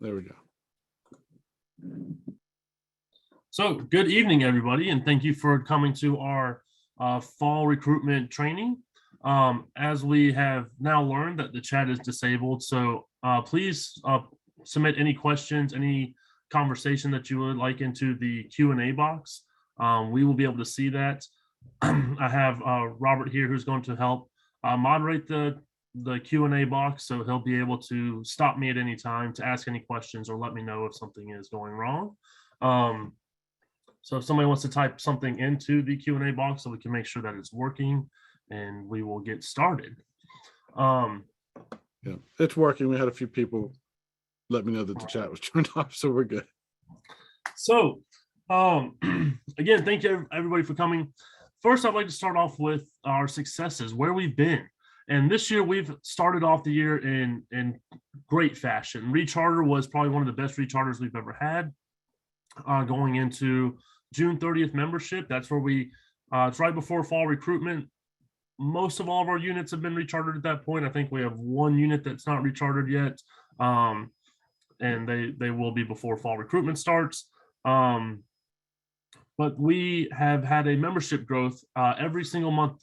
There we go. So good evening, everybody, and thank you for coming to our fall recruitment training. As we have now learned that the chat is disabled, so please submit any questions, any conversation that you would like into the Q&A box. We will be able to see that. I have Robert here who's going to help moderate the Q&A box, so he'll be able to stop me at any time to ask any questions or let me know if something is going wrong. So if somebody wants to type something into the Q&A box so we can make sure that it's working, and we will get started. Yeah, it's working. We had a few people let me know that the chat was turned off, so we're good. So again, thank you everybody for coming. First, I'd like to start off with our successes, where we've been. And this year, we've started off the year in great fashion. Recharter was probably one of the best recharters we've ever had. Going into June 30th membership, that's where it's right before fall recruitment. Most of all of our units have been rechartered at that point. I think we have one unit that's not rechartered yet. And they will be before fall recruitment starts. But we have had a membership growth every single month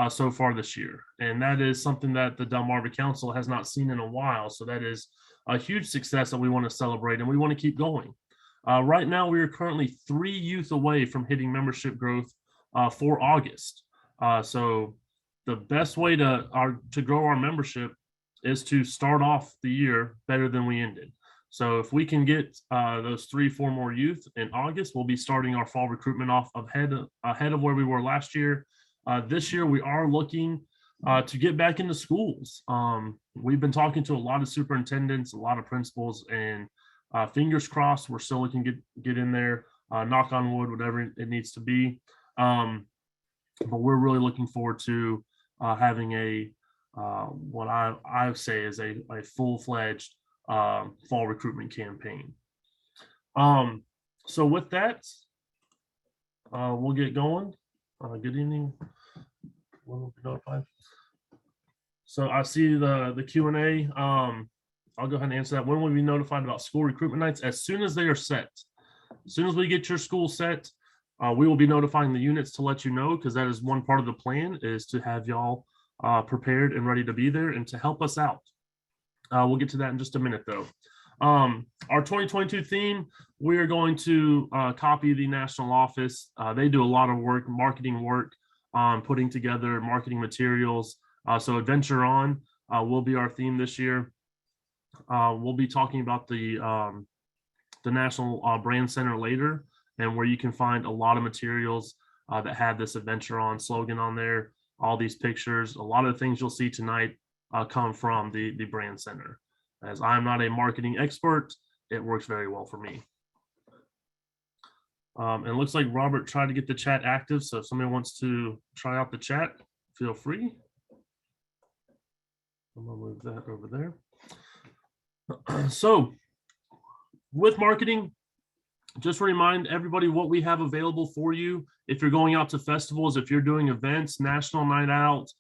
so far this year. And that is something that the Delmarva Council has not seen in a while. So that is a huge success that we want to celebrate, and we want to keep going. Right now, we are currently 3 youth away from hitting membership growth for August. So the best way to grow our membership is to start off the year better than we ended. So if we can get those 3-4 more youth in August, we'll be starting our fall recruitment off ahead of where we were last year. This year, we are looking to get back into schools. We've been talking to a lot of superintendents, a lot of principals, and fingers crossed, we're still looking to get in there, knock on wood, whatever it needs to be. But we're really looking forward to having what I say is a full-fledged fall recruitment campaign. So with that, we'll get going. Good evening. When will be notified? So I see the Q&A. I'll go ahead and answer that. When will we be notified about school recruitment nights? As soon as they are set. As soon as we get your school set, we will be notifying the units to let you know, because that is one part of the plan, is to have y'all prepared and ready to be there and to help us out. We'll get to that in just a minute, though. Our 2022 theme, we are going to copy the national office. They do a lot of work, marketing work, putting together marketing materials. So Adventure On will be our theme this year. We'll be talking about the National Brand Center later, and where you can find a lot of materials that have this Adventure On slogan on there, all these pictures. A lot of the things you'll see tonight come from the Brand Center. As I'm not a marketing expert, it works very well for me. And it looks like Robert tried to get the chat active, so if somebody wants to try out the chat, feel free. I'm gonna move that over there. So with marketing, just remind everybody what we have available for you. If you're going out to festivals, if you're doing events, National Night Out,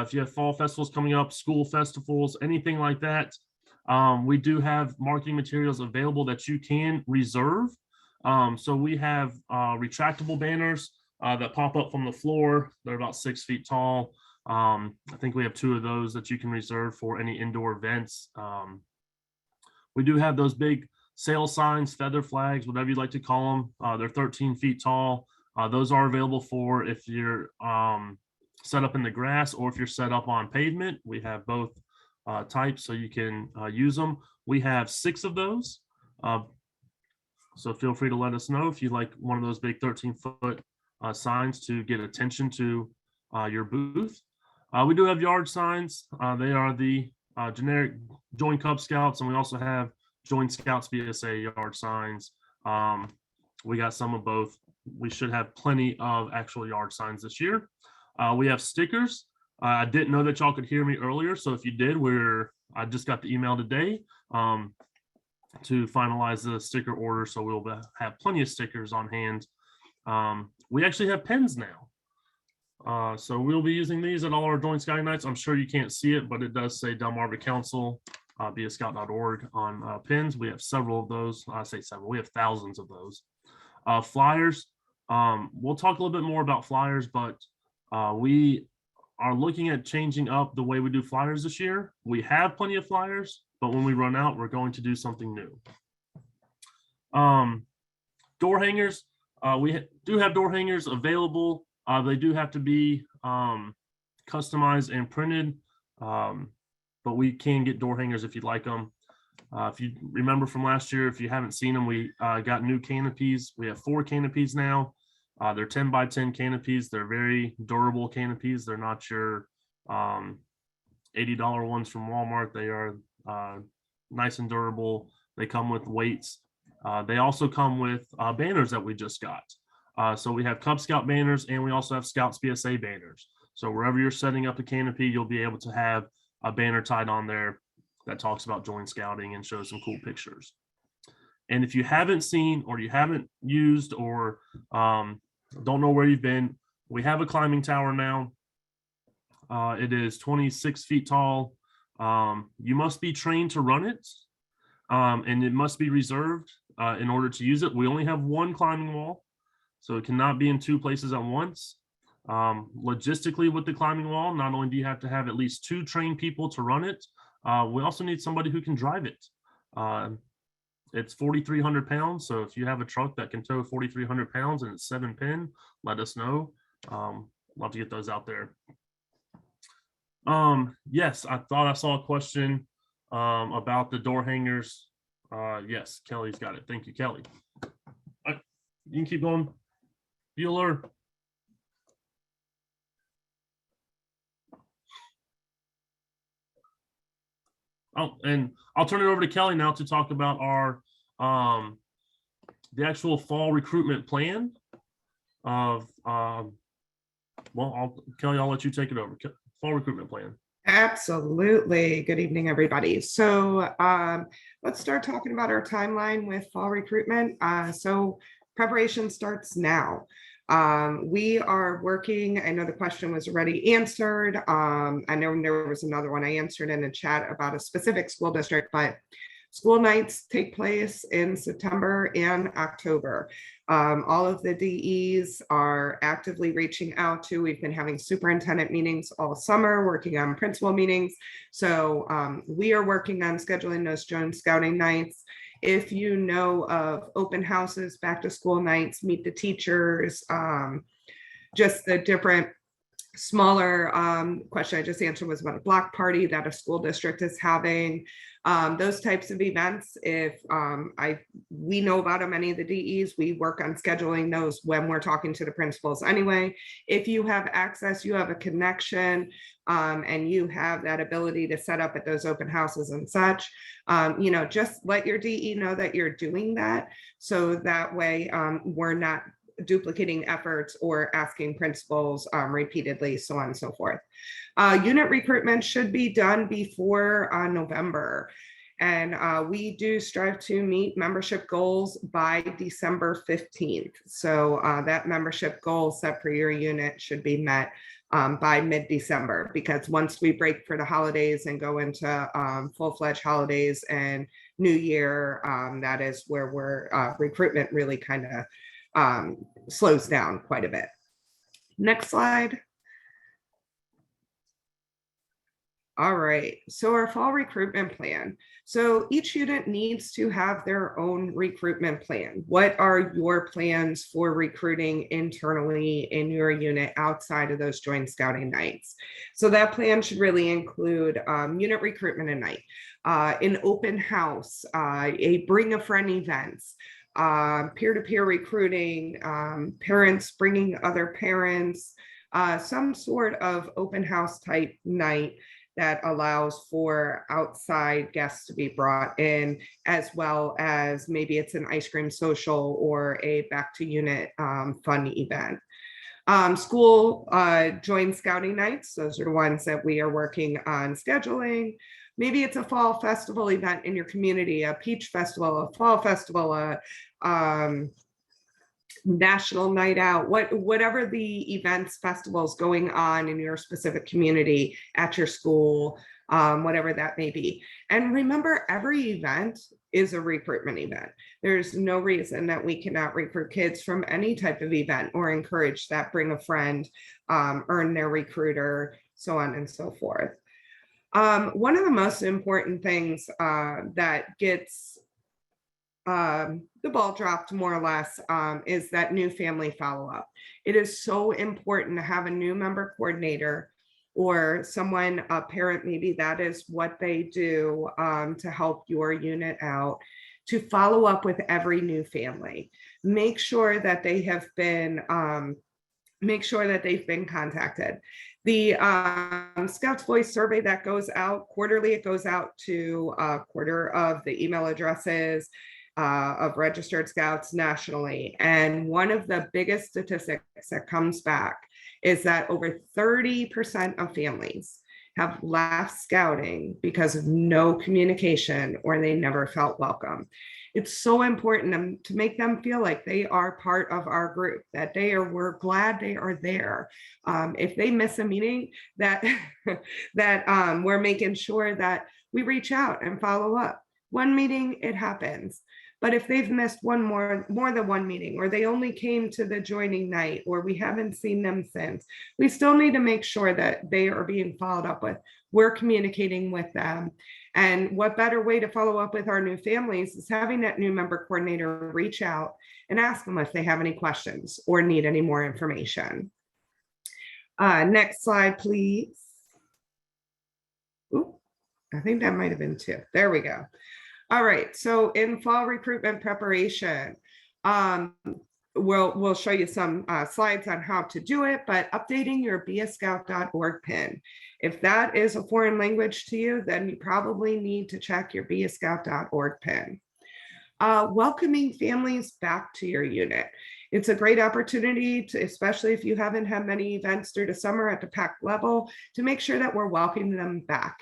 if you have fall festivals coming up, school festivals, anything like that, we do have marketing materials available that you can reserve. So we have retractable banners that pop up from the floor. They're about 6 feet tall. I think we have 2 of those that you can reserve for any indoor events. We do have those big sale signs, feather flags, whatever you'd like to call them. They're 13 feet tall. Those are available for if you're set up in the grass or if you're set up on pavement. We have both types, so you can use them. We have 6 of those. So feel free to let us know if you'd like one of those big 13-foot signs to get attention to your booth. We do have yard signs. They are the generic Join Cub Scouts, and we also have Join Scouts BSA yard signs. We got some of both. We should have plenty of actual yard signs this year. We have stickers. I didn't know that y'all could hear me earlier, so if you did, I just got the email today to finalize the sticker order, so we'll have plenty of stickers on hand. We actually have pens now. So we'll be using these at all our Joint Sky Nights. I'm sure you can't see it, but it does say Delmarva Council Vscott.org on pins. We have several of those. I say several, we have thousands of those. Flyers, we'll talk a little bit more about flyers, but we are looking at changing up the way we do flyers this year. We have plenty of flyers, but when we run out, we're going to do something new. Door hangers, we do have door hangers available. They do have to be customized and printed, but we can get door hangers if you'd like them. If you remember from last year, if you haven't seen them, we got new canopies. We have 4 canopies now. They're 10 by 10 canopies. They're very durable canopies. They're not your $80 ones from Walmart. They are nice and durable. They come with weights. They also come with banners that we just got. So we have Cub Scout banners, and we also have Scouts PSA banners. So wherever you're setting up a canopy, you'll be able to have a banner tied on there that talks about join scouting and shows some cool pictures. And if you haven't seen, or you haven't used, or don't know where you've been, we have a climbing tower now. It is 26 feet tall. You must be trained to run it, and it must be reserved in order to use it. We only have 1 climbing wall, so it cannot be in 2 places at once. Logistically, with the climbing wall, not only do you have to have at least 2 trained people to run it, we also need somebody who can drive it. It's 4,300 pounds. So if you have a truck that can tow 4,300 pounds and it's 7 pin, let us know. Love to get those out there. Yes, I thought I saw a question about the door hangers. Yes, Kelly's got it. Thank you, Kelly. You can keep going. Bueller. Oh, and I'll turn it over to Kelly now to talk about our the actual fall recruitment plan of Kelly, I'll let you take it over. Fall recruitment plan. Absolutely. Good evening, everybody. So let's start talking about our timeline with fall recruitment. So preparation starts now. We are working, I know the question was already answered. I know there was another one I answered in the chat about a specific school district, but school nights take place in September and October. All of the DEs are actively reaching out to, we've been having superintendent meetings all summer, working on principal meetings. So we are working on scheduling those joint scouting nights. If you know of open houses, back to school nights, meet the teachers, just the different smaller question I just answered was about a block party that a school district is having. Those types of events, if we know about them, any of the DEs, we work on scheduling those when we're talking to the principals anyway. If you have access, you have a connection, and you have that ability to set up at those open houses and such, just let your DE know that you're doing that. So that way we're not duplicating efforts or asking principals repeatedly, so on and so forth. Unit recruitment should be done before November. And we do strive to meet membership goals by December 15th. So that membership goal set for your unit should be met by mid-December, because once we break for the holidays and go into full-fledged holidays and New Year, that is where we're recruitment really kind of slows down quite a bit. Next slide. All right, so our fall recruitment plan. So each unit needs to have their own recruitment plan. What are your plans for recruiting internally in your unit outside of those joint scouting nights? So that plan should really include unit recruitment at night, an open house, a bring a friend events, peer-to-peer recruiting, parents bringing other parents, some sort of open house type night that allows for outside guests to be brought in, as well as maybe it's an ice cream social or a back to unit fun event. School joint scouting nights, those are the ones that we are working on scheduling. Maybe it's a fall festival event in your community, a peach festival, a fall festival, national night out, whatever the events, festivals going on in your specific community, at your school, whatever that may be. And remember, every event is a recruitment event. There's no reason that we cannot recruit kids from any type of event or encourage that, bring a friend, earn their recruiter, so on and so forth. One of the most important things that gets the ball dropped more or less is that new family follow-up. It is so important to have a new member coordinator or someone, a parent, maybe that is what they do to help your unit out, to follow up with every new family. Make sure that they have been contacted. The Scouts Voice survey that goes out quarterly, it goes out to a quarter of the email addresses of registered Scouts nationally. And one of the biggest statistics that comes back is that over 30% of families have left scouting because of no communication or they never felt welcome. It's so important to make them feel like they are part of our group, that we're glad they are there. If they miss a meeting, that we're making sure that we reach out and follow up. One meeting, it happens. But if they've missed more than one meeting, or they only came to the joining night, or we haven't seen them since, we still need to make sure that they are being followed up with. We're communicating with them. And what better way to follow up with our new families is having that new member coordinator reach out and ask them if they have any questions or need any more information. Next slide, please. Ooh, I think that might have been 2. There we go. All right, so in fall recruitment preparation, we'll show you some slides on how to do it, but updating your Vscott.org pin. If that is a foreign language to you, then you probably need to check your Vscott.org pin. Welcoming families back to your unit. It's a great opportunity to, especially if you haven't had many events through the summer at the PAC level, to make sure that we're welcoming them back.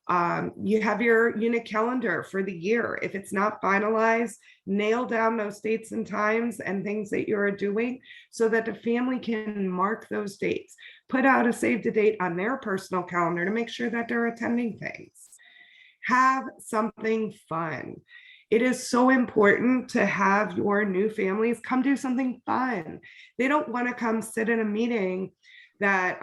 You have your unit calendar for the year. If it's not finalized, nail down those dates and times and things that you're doing so that the family can mark those dates. Put out a save the date on their personal calendar to make sure that they're attending things. Have something fun. It is so important to have your new families come do something fun. They don't want to come sit in a meeting that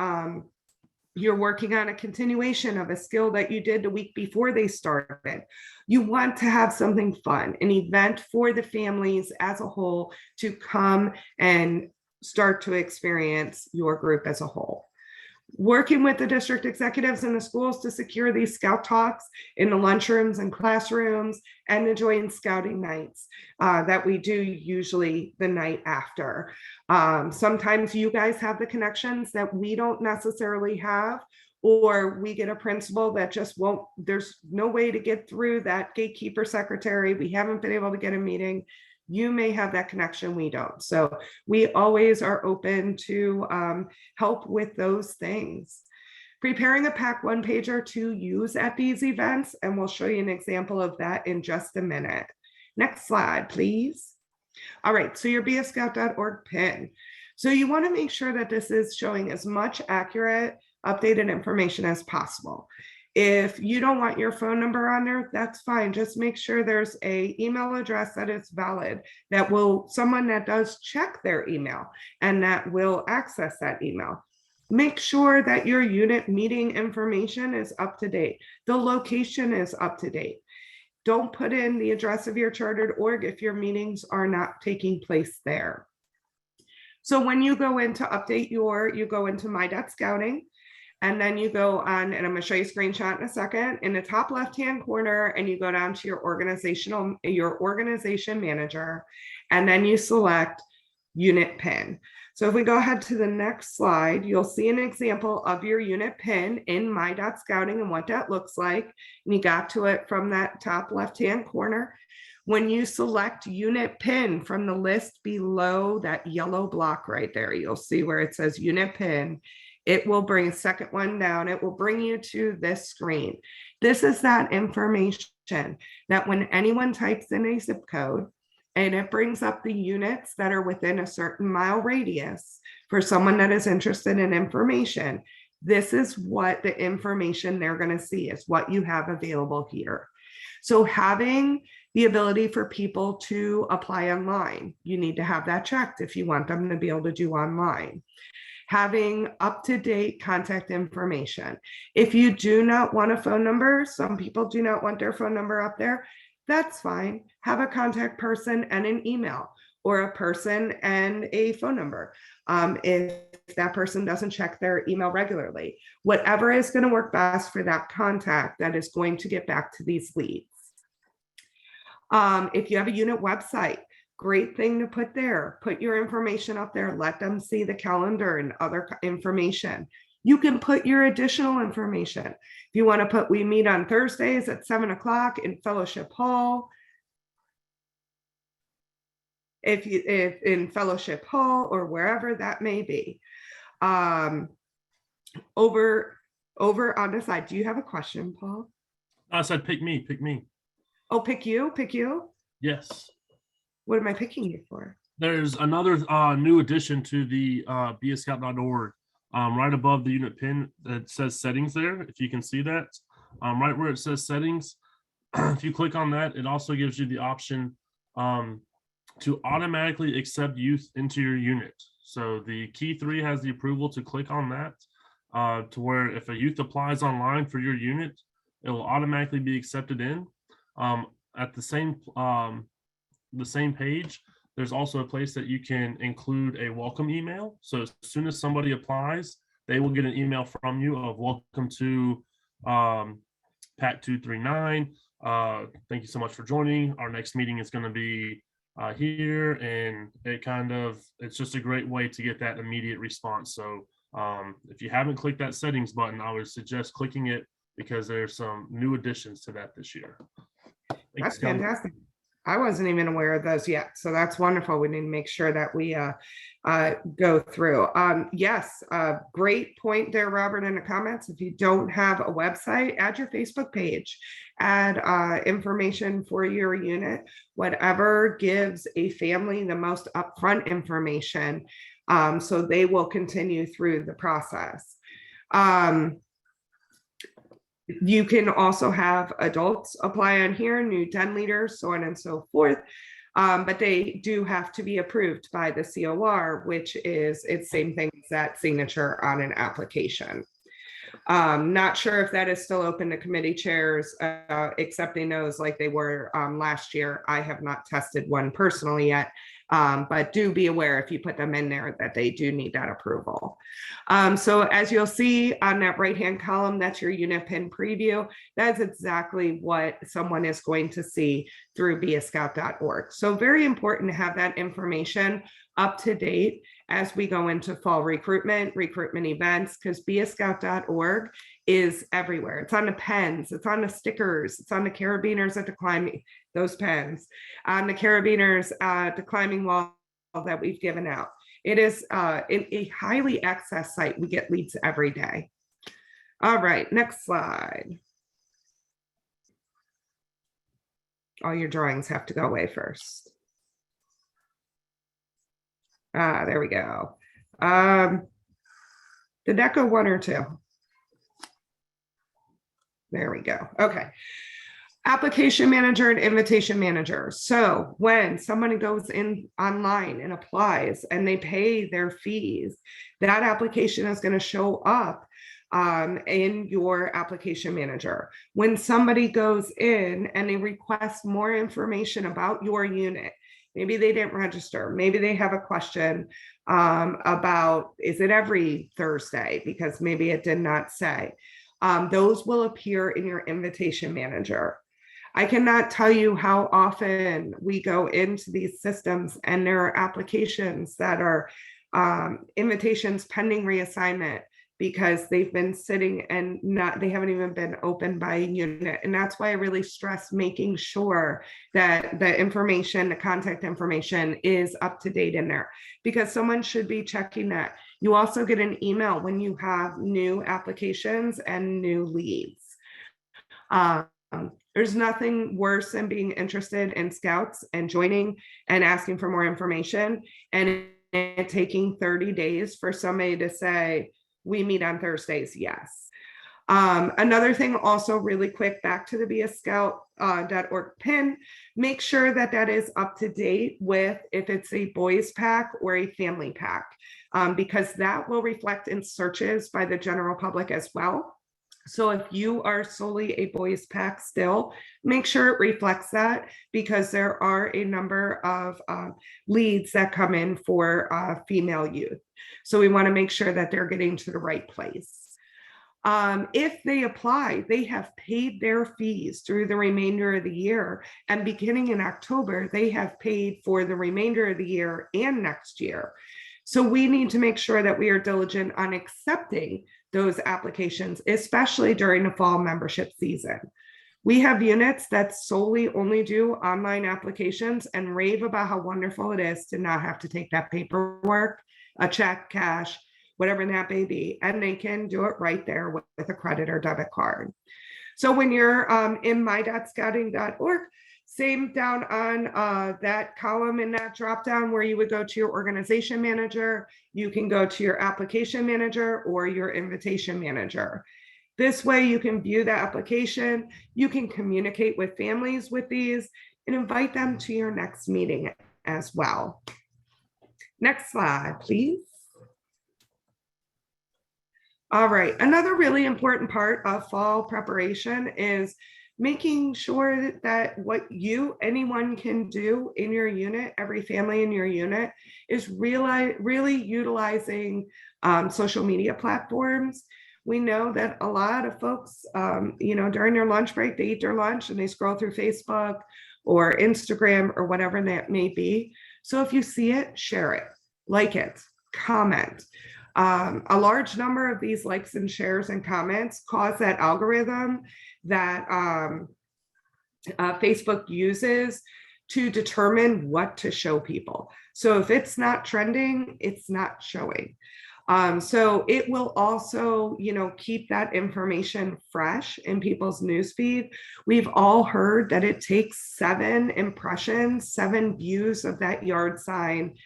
you're working on a continuation of a skill that you did the week before they started. You want to have something fun, an event for the families as a whole to come and start to experience your group as a whole. Working with the district executives in the schools to secure these scout talks in the lunchrooms and classrooms, and the joint scouting nights that we do usually the night after. Sometimes you guys have the connections that we don't necessarily have, or we get a principal that just won't, there's no way to get through that gatekeeper secretary. We haven't been able to get a meeting. You may have that connection, we don't. So we always are open to help with those things. Preparing a PAC one-pager to use at these events, and we'll show you an example of that in just a minute. Next slide, please. All right, so your Vscott.org pin. So you want to make sure that this is showing as much accurate, updated information as possible. If you don't want your phone number on there, that's fine. Just make sure there's an email address that is valid, that will, someone that does check their email and that will access that email. Make sure that your unit meeting information is up to date. The location is up to date. Don't put in the address of your chartered org if your meetings are not taking place there. So when you go in to update you go into My.Scouting, and then you go on, and I'm going to show you a screenshot in a second, in the top left-hand corner, and you go down to your organization manager, and then you select unit pin. So if we go ahead to the next slide, you'll see an example of your unit pin in My.Scouting and what that looks like. And you got to it from that top left-hand corner. When you select unit pin from the list below that yellow block right there, you'll see where it says unit pin. It will bring a second one down. It will bring you to this screen. This is that information that when anyone types in a zip code, and it brings up the units that are within a certain mile radius for someone that is interested in information. This is what the information they're going to see is what you have available here. So having the ability for people to apply online, you need to have that checked if you want them to be able to do online. Having up-to-date contact information. If you do not want a phone number, some people do not want their phone number up there, that's fine. Have a contact person and an email, or a person and a phone number. If that person doesn't check their email regularly, whatever is going to work best for that contact that is going to get back to these leads. If you have a unit website, great thing to put there. Put your information up there. Let them see the calendar and other information. You can put your additional information. If you want to put, we meet on Thursdays at 7 o'clock in Fellowship Hall. If in Fellowship Hall or wherever that may be. Over on the side, do you have a question, Paul? I said, pick me. Oh, pick you? Yes. What am I picking you for? There's another new addition to the Vscott.org. Right above the unit pin that says settings there, if you can see that. Right where it says settings, if you click on that, it also gives you the option to automatically accept youth into your unit. So the key 3 has the approval to click on that to where if a youth applies online for your unit, it will automatically be accepted in. At the same page, there's also a place that you can include a welcome email. So as soon as somebody applies, they will get an email from you of welcome to PAC 239. Thank you so much for joining. Our next meeting is going to be here, and it's just a great way to get that immediate response. So if you haven't clicked that settings button, I would suggest clicking it because there's some new additions to that this year. That's fantastic. I wasn't even aware of those yet. So that's wonderful. We need to make sure that we go through. Yes, great point there, Robert, in the comments. If you don't have a website, add your Facebook page, add information for your unit, whatever gives a family the most upfront information, so they will continue through the process. You can also have adults apply on here, new den leaders, so on and so forth. But they do have to be approved by the COR, which is it's same thing as that signature on an application. Not sure if that is still open to committee chairs, accepting those like they were last year. I have not tested one personally yet, but do be aware if you put them in there that they do need that approval. So as you'll see on that right-hand column, that's your unit pin preview. That's exactly what someone is going to see through Vscott.org. So very important to have that information up to date as we go into fall recruitment events, because Vscott.org is everywhere. It's on the pens, it's on the stickers, it's on the carabiners at the climbing, those pens, on the carabiners at the climbing wall that we've given out. It is a highly accessed site. We get leads every day. All right, next slide. All your drawings have to go away first. There we go. Did that go 1 or 2? There we go. Okay. Application manager and invitation manager. So when somebody goes in online and applies and they pay their fees, that application is going to show up in your application manager. When somebody goes in and they request more information about your unit, maybe they didn't register, maybe they have a question about, is it every Thursday? Because maybe it did not say. Those will appear in your invitation manager. I cannot tell you how often we go into these systems and there are applications that are invitations pending reassignment because they've been sitting and they haven't even been opened by a unit. And that's why I really stress making sure that the information, the contact information is up to date in there, because someone should be checking that. You also get an email when you have new applications and new leads. There's nothing worse than being interested in Scouts and joining and asking for more information and it taking 30 days for somebody to say, we meet on Thursdays, yes. Another thing also really quick, back to the Vscott.org pin, make sure that that is up to date with if it's a boys pack or a family pack, because that will reflect in searches by the general public as well. So if you are solely a boys pack still, make sure it reflects that, because there are a number of leads that come in for female youth. So we want to make sure that they're getting to the right place. If they apply, they have paid their fees through the remainder of the year, and beginning in October, they have paid for the remainder of the year and next year. So we need to make sure that we are diligent on accepting those applications, especially during the fall membership season. We have units that solely only do online applications and rave about how wonderful it is to not have to take that paperwork, a check, cash, whatever that may be, and they can do it right there with a credit or debit card. So when you're in my.scouting.org, same down on that column in that drop down where you would go to your organization manager, you can go to your application manager or your invitation manager. This way you can view the application, you can communicate with families with these and invite them to your next meeting as well. Next slide, please. All right, another really important part of fall preparation is making sure that what anyone can do in your unit, every family in your unit, is really utilizing social media platforms. We know that a lot of folks, during their lunch break, they eat their lunch and they scroll through Facebook or Instagram or whatever that may be. So if you see it, share it, like it, comment. A large number of these likes and shares and comments cause that algorithm that Facebook uses to determine what to show people. So if it's not trending, it's not showing. So it will also, keep that information fresh in people's newsfeed. We've all heard that it takes 7 impressions, 7 views of that yard sign,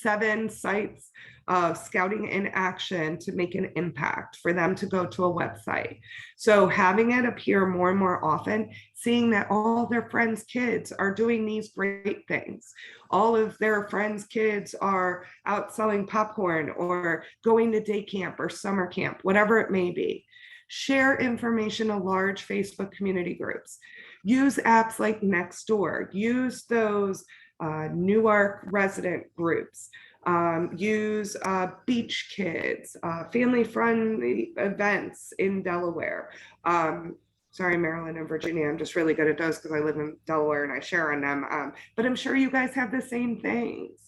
7 sites of scouting in action to make an impact for them to go to a website. So having it appear more and more often, seeing that all their friends' kids are doing these great things. All of their friends' kids are out selling popcorn or going to day camp or summer camp, whatever it may be. Share information in large Facebook community groups. Use apps like Nextdoor. Use those Newark resident groups. Use beach kids, family-friendly events in Delaware. Sorry, Maryland and Virginia, I'm just really good at those because I live in Delaware and I share on them. But I'm sure you guys have the same things.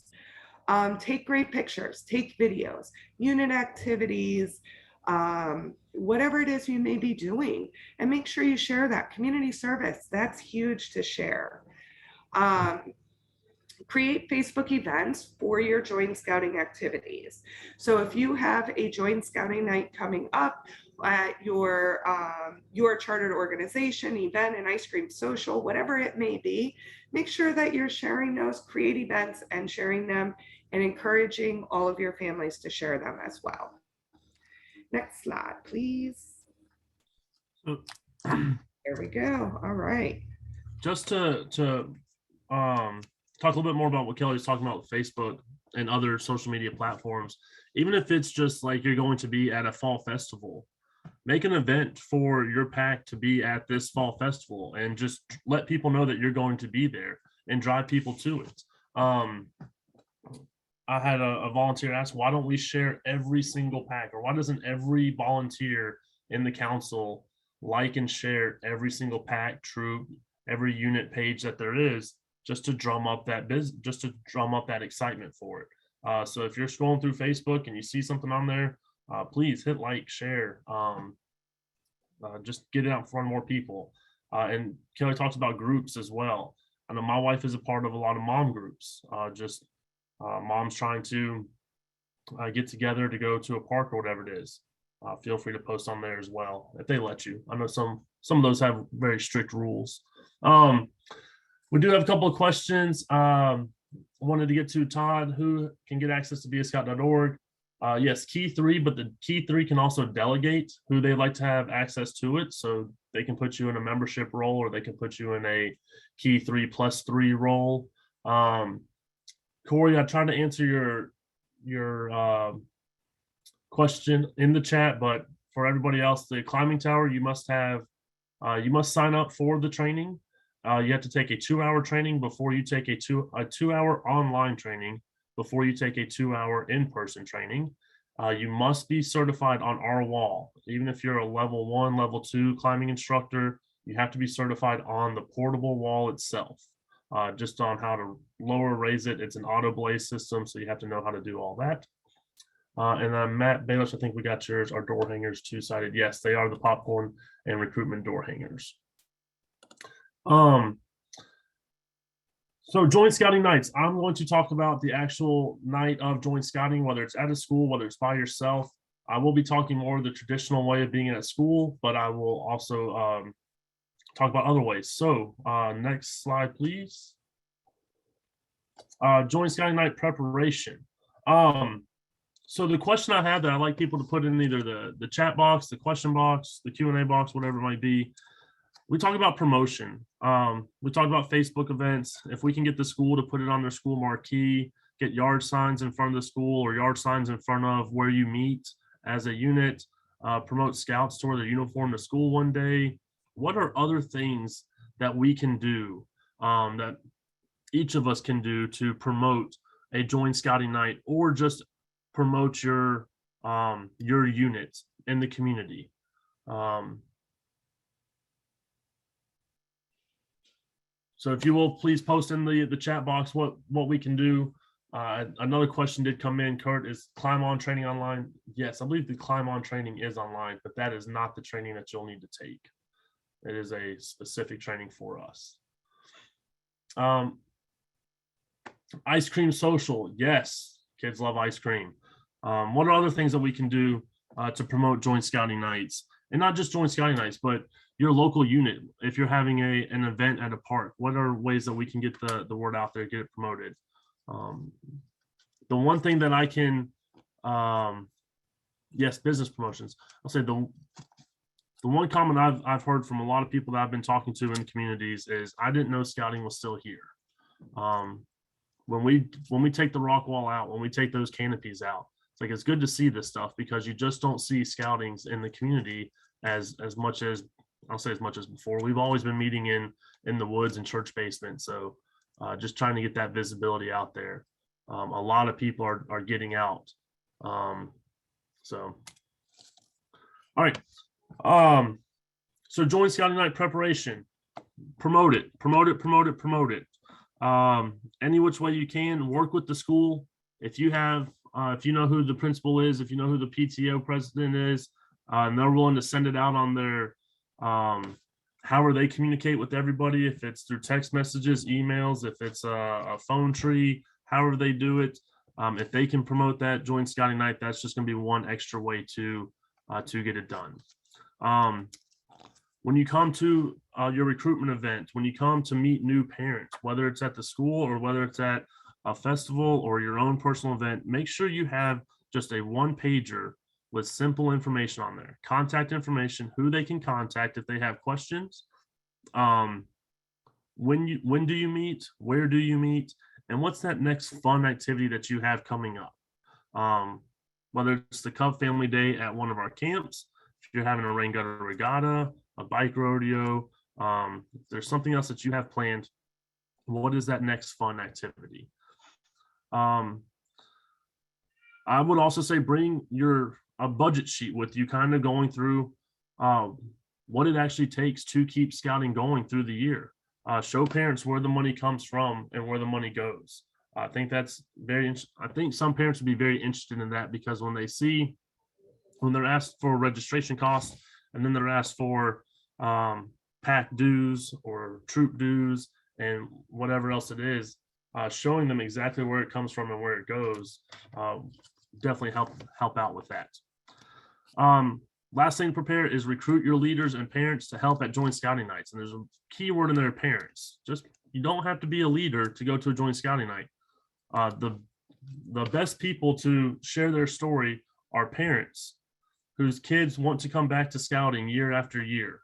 Take great pictures, take videos, unit activities, whatever it is you may be doing, and make sure you share that. Community service, that's huge to share. Create Facebook events for your joint scouting activities. So if you have a joint scouting night coming up at your chartered organization, event, an ice cream social, whatever it may be, make sure that you're sharing those, create events and sharing them and encouraging all of your families to share them as well. Next slide, please. There we go. All right. Just to talk a little bit more about what Kelly was talking about with Facebook and other social media platforms. Even if it's just like you're going to be at a fall festival, make an event for your pack to be at this fall festival and just let people know that you're going to be there and drive people to it. I had a volunteer ask, why don't we share every single pack, or why doesn't every volunteer in the council like and share every single pack, troop, every unit page that there is, just to drum up that excitement for it. So if you're scrolling through Facebook and you see something on there, please hit like, share, just get it out in front of more people. And Kelly talks about groups as well. I know my wife is a part of a lot of mom groups, moms trying to get together to go to a park or whatever it is. feel free to post on there as well if they let you. I know some of those have very strict rules. We do have a couple of questions. I wanted to get to Todd, who can get access to Vscott.org. Yes, key 3, but the key 3 can also delegate who they like to have access to it. So they can put you in a membership role, or they can put you in a key 3+3 role. Corey, I tried to answer your question in the chat, but for everybody else, the climbing tower, you must sign up for the training. You have to take a 2-hour training before you take a 2-hour online training before you take a 2-hour in-person training. You must be certified on our wall. Even if you're a level 1, level 2 climbing instructor, you have to be certified on the portable wall itself, just on how to lower, raise it. It's an auto blaze system, so you have to know how to do all that. And then Matt Bailish, I think we got yours. Our door hangers, 2-sided. Yes, they are the popcorn and recruitment door hangers. So Joint Scouting nights, I'm going to talk about the actual night of Joint Scouting, whether it's at a school, whether it's by yourself. I will be talking more of the traditional way of being at school, but I will also talk about other ways. So next slide, please. Joint Scouting night preparation. So the question I have that I like people to put in either the chat box, the question box, the Q&A box, whatever it might be. We talk about promotion. We talk about Facebook events. If we can get the school to put it on their school marquee, get yard signs in front of the school or yard signs in front of where you meet as a unit, promote scouts to wear their uniform to school one day. What are other things that we can do, that each of us can do to promote a Joint Scouting night, or just promote your unit in the community? So if you will, please post in the chat box what we can do. Another question did come in, Kurt, is Climb On training online? Yes, I believe the Climb On training is online, but that is not the training that you'll need to take. It is a specific training for us. Ice cream social. Yes, kids love ice cream. What are other things that we can do to promote Joint Scouting nights? And not just Joint Scouting nights, but your local unit. If you're having an event at a park, what are ways that we can get the word out there, get it promoted? The one thing that I can, yes, business promotions. I'll say the one comment I've heard from a lot of people that I've been talking to in communities is, I didn't know scouting was still here. When we take the rock wall out, when we take those canopies out, it's like, it's good to see this stuff, because you just don't see scoutings in the community as much as, I'll say as much as before. We've always been meeting in the woods and church basements. So just trying to get that visibility out there. A lot of people are getting out. So, all right. So Joint Scouting night preparation, promote it. Any which way you can, work with the school. If you have, if you know who the principal is, if you know who the PTO president is, and they're willing to send it out on their, however they communicate with everybody, if it's through text messages, emails, if it's a phone tree, however they do it, if they can promote that Joint Scouting night, that's just going to be one extra way to get it done. When you come to your recruitment event, when you come to meet new parents, whether it's at the school or whether it's at a festival or your own personal event, make sure you have just a 1-pager with simple information on there, contact information, who they can contact if they have questions, when do you meet, where do you meet, and what's that next fun activity that you have coming up. Whether it's the Cub Family Day at one of our camps, if you're having a rain gutter regatta, a bike rodeo, if there's something else that you have planned, what is that next fun activity? I would also say bring a budget sheet with you, kind of going through what it actually takes to keep scouting going through the year. Show parents where the money comes from and where the money goes. I think that's I think some parents would be very interested in that, because when they're asked for registration costs, and then they're asked for pack dues or troop dues and whatever else it is, showing them exactly where it comes from and where it goes definitely help out with that. Last thing to prepare is recruit your leaders and parents to help at Joint Scouting Nights. And there's a key word in there, parents. You don't have to be a leader to go to a Joint Scouting Night. The best people to share their story are parents whose kids want to come back to scouting year after year.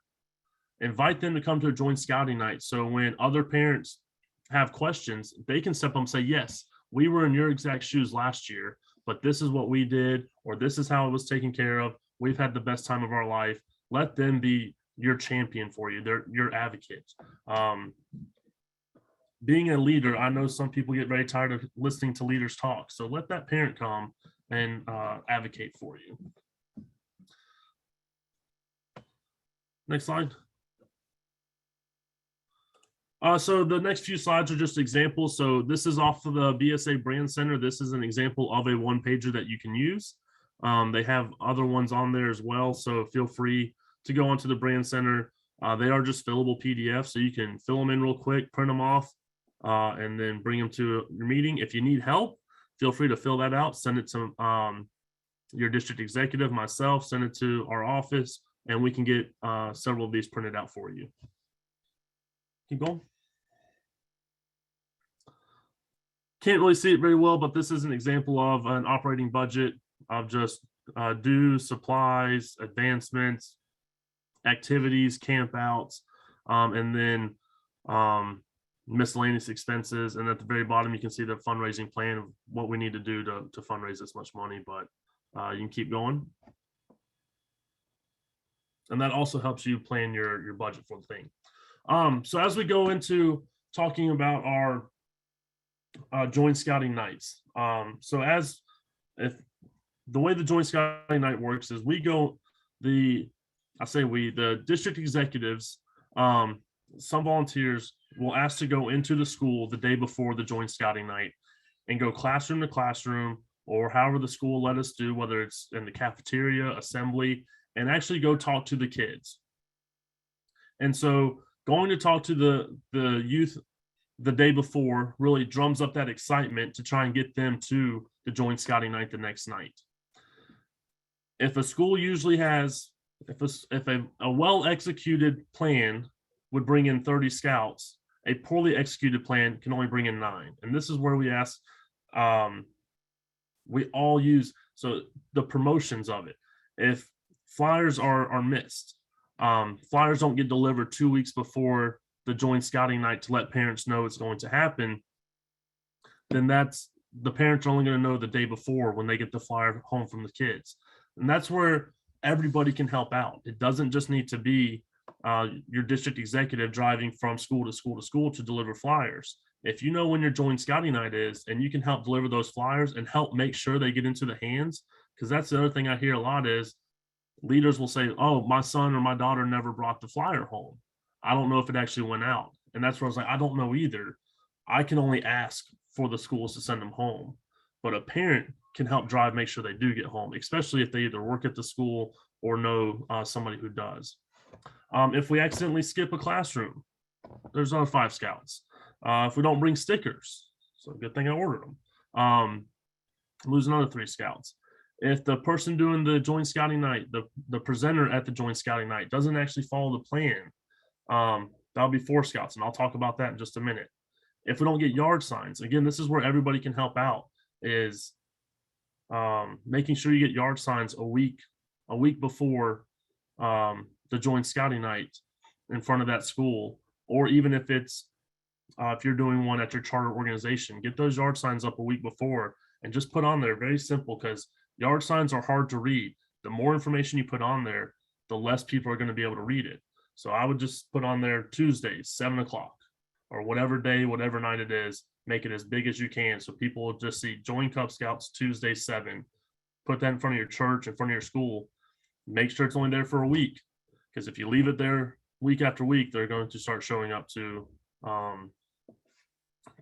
Invite them to come to a Joint Scouting Night. So when other parents have questions, they can step up and say, yes, we were in your exact shoes last year, but this is what we did, or this is how it was taken care of. We've had the best time of our life. Let them be your champion for you. They're your advocate. Being a leader, I know some people get very tired of listening to leaders talk. So let that parent come and advocate for you. Next slide. So the next few slides are just examples. So this is off of the BSA Brand Center. This is an example of a one-pager that you can use. They have other ones on there as well. So feel free to go onto the Brand Center. They are just fillable PDFs, so you can fill them in real quick, print them off, and then bring them to your meeting. If you need help, feel free to fill that out. Send it to your district executive, myself, send it to our office, and we can get several of these printed out for you. Keep going. Can't really see it very well, but this is an example of an operating budget of just dues, supplies, advancements, activities, campouts, and then miscellaneous expenses. And at the very bottom, you can see the fundraising plan of what we need to do to fundraise this much money, but you can keep going. And that also helps you plan your budget for the thing. So as we go into talking about our Joint Scouting Nights, if the way the Joint Scouting Night works is the district executives, some volunteers will ask to go into the school the day before the Joint Scouting Night and go classroom to classroom, or however the school let us do, whether it's in the cafeteria, assembly, and actually go talk to the kids. And so going to talk to the youth the day before really drums up that excitement to try and get them to the Joint Scouting Night the next night. If a school usually has, if a well-executed plan would bring in 30 scouts, a poorly executed plan can only bring in 9. And this is where we ask, we all use, so the promotions of it. If flyers are missed, flyers don't get delivered 2 weeks before the Joint Scouting Night to let parents know it's going to happen, then the parents are only going to know the day before when they get the flyer home from the kids. And that's where everybody can help out. It doesn't just need to be your district executive driving from school to school to school to deliver flyers. If you know when your Joint Scouting Night is and you can help deliver those flyers and help make sure they get into the hands, because that's the other thing I hear a lot is leaders will say, oh, my son or my daughter never brought the flyer home. I don't know if it actually went out. And that's where I was like, I don't know either. I can only ask for the schools to send them home. But a parent can help drive, make sure they do get home, especially if they either work at the school or know somebody who does. If we accidentally skip a classroom, there's another 5 scouts. If we don't bring stickers, so good thing I ordered them, lose another 3 scouts. If the person doing the Joint Scouting Night, the presenter at the Joint Scouting Night doesn't actually follow the plan, that'll be 4 scouts, and I'll talk about that in just a minute. If we don't get yard signs, again, this is where everybody can help out, is making sure you get yard signs a week before the Joint Scouting Night in front of that school, or even if it's if you're doing one at your charter organization, get those yard signs up a week before and just put on there, very simple, because yard signs are hard to read. The more information you put on there, the less people are going to be able to read it. So I would just put on there Tuesdays, 7 o'clock, or whatever day, whatever night it is, make it as big as you can. So people will just see Join Cub Scouts Tuesday 7, put that in front of your church, in front of your school, make sure it's only there for a week. Because if you leave it there week after week, they're going to start showing up to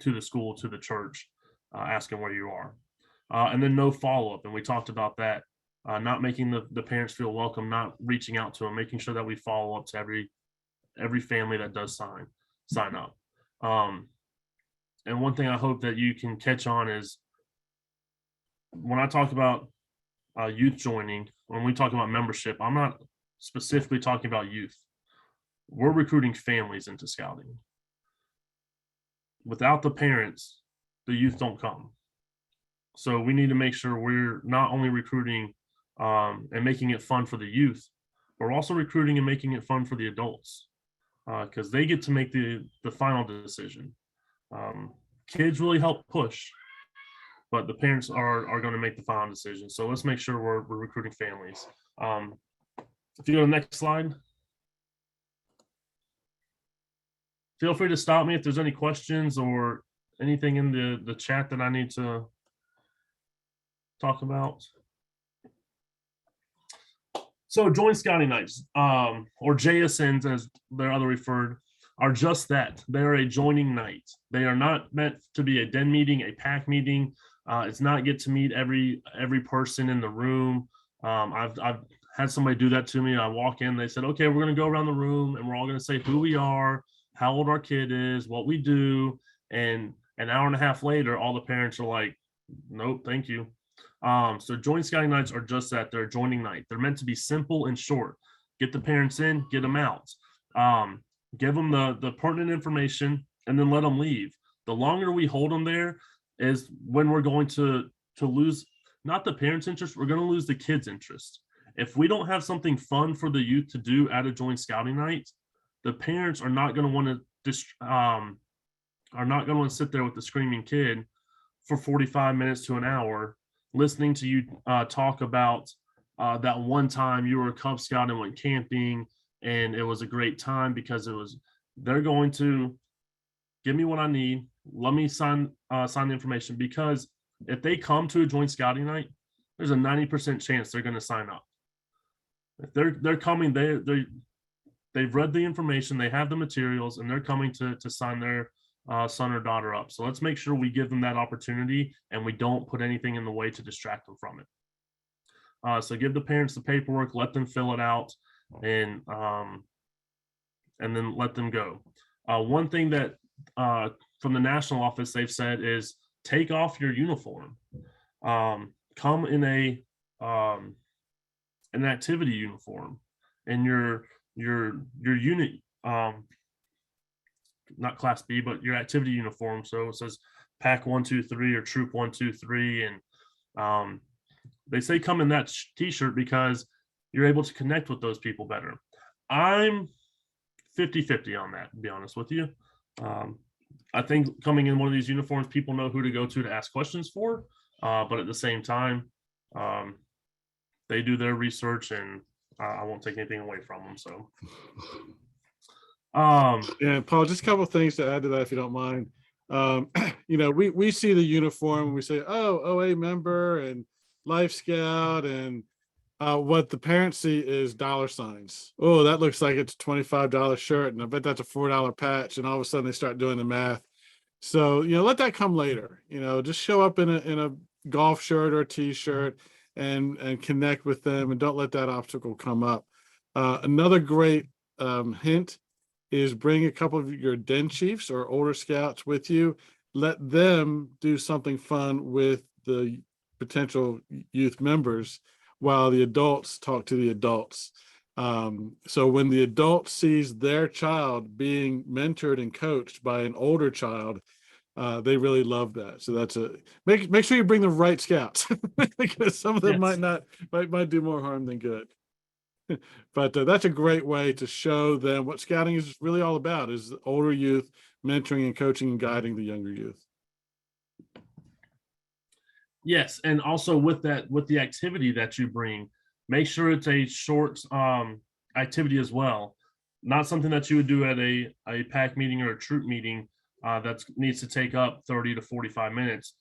the school, to the church, asking where you are. And then no follow-up. And we talked about that, not making the parents feel welcome, not reaching out to them, making sure that we follow up to every family that does sign up. And one thing I hope that you can catch on is when I talk about youth joining, when we talk about membership, I'm not specifically talking about youth. We're recruiting families into scouting. Without the parents, the youth don't come. So we need to make sure we're not only recruiting and making it fun for the youth, but we're also recruiting and making it fun for the adults, because they get to make the final decision. Kids really help push, but the parents are going to make the final decision. So let's make sure we're recruiting families. If you go to the next slide. Feel free to stop me if there's any questions or anything in the chat that I need to talk about. So joint scouting nights, or JSNs as they're other referred, are just that. They're a joining night. They are not meant to be a den meeting, a pack meeting. It's not get to meet every person in the room. I've had somebody do that to me. I walk in, they said, okay, we're gonna go around the room and we're all gonna say who we are, how old our kid is, what we do. And an hour and a half later, all the parents are like, nope, thank you. So joint scouting nights are just that. They're a joining night. They're meant to be simple and short. Get the parents in, get them out. Give them the pertinent information and then let them leave. The longer we hold them there is when we're going to lose, not the parents' interest, we're going to lose the kids' interest. If we don't have something fun for the youth to do at a joint scouting night, the parents are not going to want to sit there with the screaming kid for 45 minutes to an hour listening to you talk about that one time you were a Cub Scout and went camping and it was a great time, because they're going to give me what I need. Let me sign the information, because if they come to a joint scouting night, there's a 90% chance they're going to sign up. If they're coming, they've read the information, they have the materials, and they're coming to sign their son or daughter up. So let's make sure we give them that opportunity and we don't put anything in the way to distract them from it. So give the parents the paperwork, let them fill it out, and then let them go. One thing that from the national office they've said is take off your uniform. Come in an activity uniform, and your unit, not class B, but your activity uniform. So it says pack 1, 2, 3 or troop 1, 2, 3. And they say come in that t-shirt because you're able to connect with those people better. I'm 50-50 on that, to be honest with you. I think coming in one of these uniforms, people know who to go to ask questions for. But at the same time, they do their research, and I won't take anything away from them. So yeah, Paul, just a couple of things to add to that, if you don't mind. We see the uniform and we say, oh, OA member and Life Scout, and what the parents see is dollar signs. Oh, that looks like it's a $25 shirt, and I bet that's a $4 patch, and all of a sudden they start doing the math. So let that come later. Just show up in a golf shirt or a t-shirt and connect with them, and don't let that obstacle come up. Another great hint is bring a couple of your den chiefs or older scouts with you. Let them do something fun with the potential youth members while the adults talk to the adults. So when the adult sees their child being mentored and coached by an older child, they really love that. So that's make sure you bring the right scouts, because some of them might do more harm than good. But that's a great way to show them what scouting is really all about, is the older youth mentoring and coaching and guiding the younger youth. Yes, and also with the activity that you bring, make sure it's a short activity as well. Not something that you would do at a pack meeting or a troop meeting that needs to take up 30 to 45 minutes.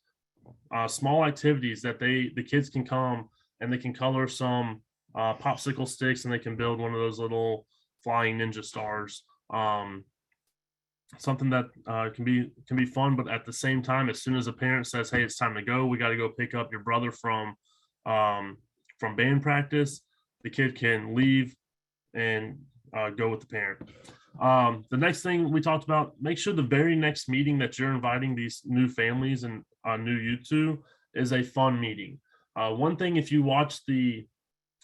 Small activities that the kids can come and they can color some popsicle sticks, and they can build one of those little flying ninja stars. Something that can be fun, but at the same time, as soon as a parent says, hey, it's time to go, we got to go pick up your brother from band practice, the kid can leave and go with the parent. The next thing we talked about, make sure the very next meeting that you're inviting these new families and new youth to is a fun meeting. One thing, if you watch the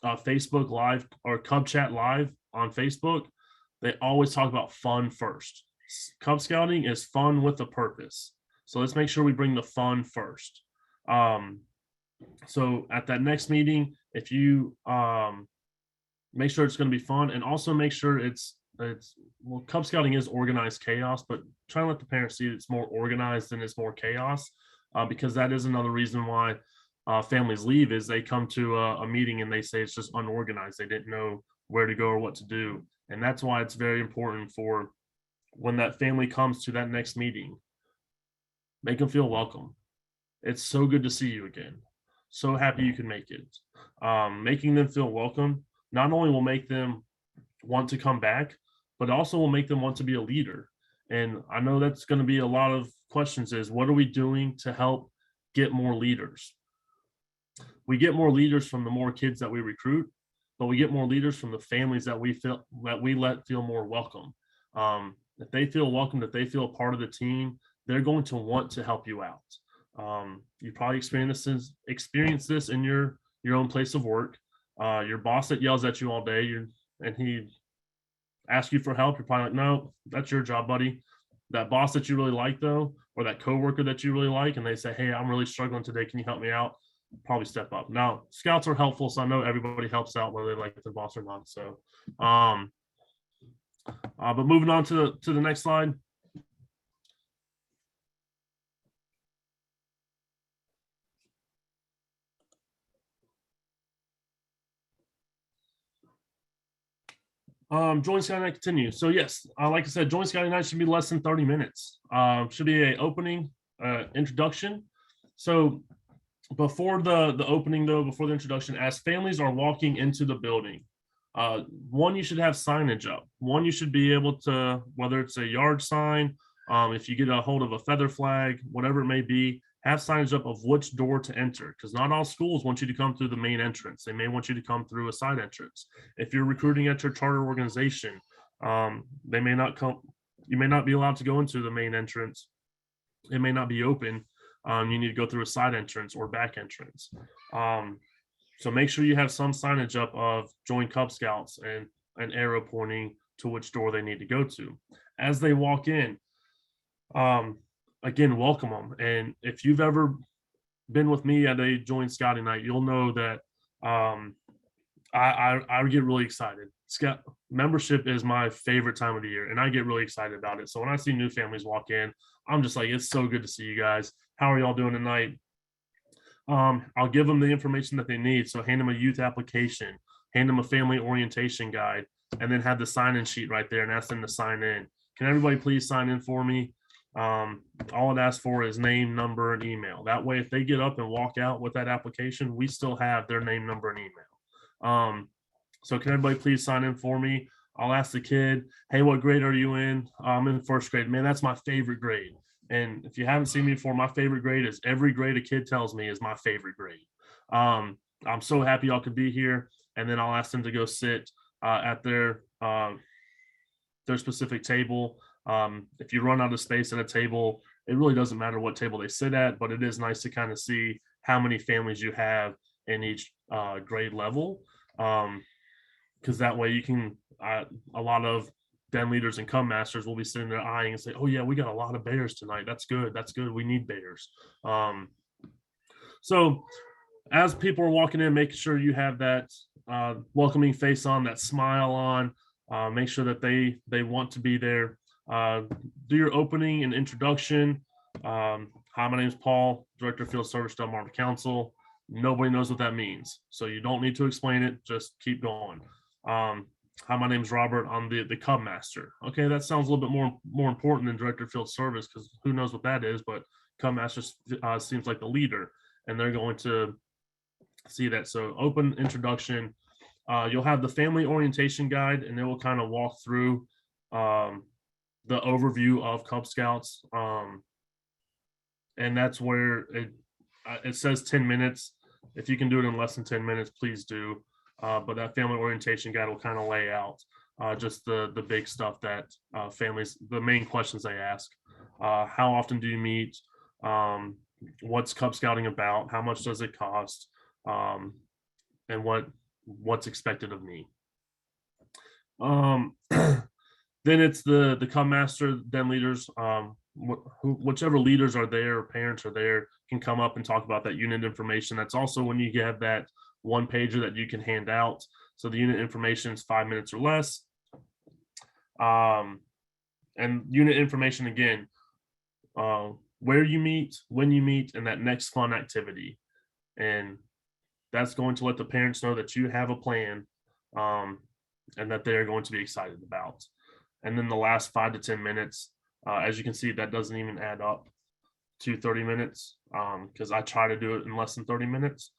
Facebook Live or Cub Chat Live on Facebook, they always talk about fun first. Cub Scouting is fun with a purpose. So let's make sure we bring the fun first. So at that next meeting, if you make sure it's going to be fun, and also make sure it's well, Cub Scouting is organized chaos, but try to let the parents see it's more organized than it's more chaos, because that is another reason why families leave, is they come to a meeting and they say it's just unorganized. They didn't know where to go or what to do. And that's why it's very important for when that family comes to that next meeting, make them feel welcome. It's so good to see you again. So happy you can make it. Making them feel welcome not only will make them want to come back, but also will make them want to be a leader. And I know that's going to be a lot of questions, is what are we doing to help get more leaders? We get more leaders from the more kids that we recruit, but we get more leaders from the families that we let feel more welcome. If they feel welcome, that they feel a part of the team, they're going to want to help you out. You probably experience this in your own place of work. Your boss that yells at you all day, and he asks you for help, you're probably like, no, that's your job, buddy. That boss that you really like, though, or that coworker that you really like, and they say, hey, I'm really struggling today, can you help me out? Probably step up. Now, scouts are helpful, so I know everybody helps out whether they like the boss or not. So, but moving on to the next slide. Joint Scouting Night continue. So yes, like I said, Joint Scouting Night should be less than 30 minutes. Should be a opening introduction. So before the opening, though, before the introduction, as families are walking into the building, one, you should have signage up. One, you should be able to, whether it's a yard sign, if you get a hold of a feather flag, whatever it may be, have signage up of which door to enter, because not all schools want you to come through the main entrance. They may want you to come through a side entrance. If you're recruiting at your charter organization, they may not come. You may not be allowed to go into the main entrance. It may not be open. You need to go through a side entrance or back entrance. So make sure you have some signage up of join Cub Scouts and an arrow pointing to which door they need to go to. As they walk in, again, welcome them. And if you've ever been with me at a joint scouting night, you'll know that I get really excited. Scout membership is my favorite time of the year, and I get really excited about it. So when I see new families walk in, I'm just like, it's so good to see you guys. How are y'all doing tonight? I'll give them the information that they need. So hand them a youth application, hand them a family orientation guide, and then have the sign-in sheet right there and ask them to sign in. Can everybody please sign in for me? All it asks for is name, number, and email. That way, if they get up and walk out with that application, we still have their name, number, and email. So can everybody please sign in for me? I'll ask the kid, hey, what grade are you in? I'm in first grade. Man, that's my favorite grade. And if you haven't seen me before, my favorite grade is every grade a kid tells me is my favorite grade. I'm so happy y'all could be here. And then I'll ask them to go sit at their specific table. If you run out of space at a table, it really doesn't matter what table they sit at, but it is nice to kind of see how many families you have in each grade level. Because that way you can, a lot of den leaders and Cub masters will be sitting there eyeing and say, oh yeah, we got a lot of bears tonight. That's good. That's good. We need bears. So as people are walking in, make sure you have that welcoming face on, that smile on, make sure that they want to be there. Do your opening and introduction. Hi, my name is Paul, Director of Field Service, Delmarva Council. Nobody knows what that means, so you don't need to explain it. Just keep going. Hi, my name is Robert. I'm the Cub Master. Okay, that sounds a little bit more important than Director of Field Service, because who knows what that is, but Cub Master seems like the leader, and they're going to see that. So open introduction. You'll have the family orientation guide, and it will kind of walk through the overview of Cub Scouts. And that's where it says 10 minutes. If you can do it in less than 10 minutes, please do. But that family orientation guide will kind of lay out just the big stuff that families, the main questions they ask. How often do you meet? What's Cub Scouting about? How much does it cost? and what's expected of me. Then it's the Come Master, then leaders, whichever leaders are there, parents are there, can come up and talk about that unit information. That's also when you have that one pager that you can hand out. So the unit information is 5 minutes or less. And unit information again, where you meet, when you meet, and that next fun activity. And that's going to let the parents know that you have a plan, and that they're going to be excited about. And then the last 5 to 10 minutes, as you can see, that doesn't even add up to 30 minutes, because I try to do it in less than 30 minutes.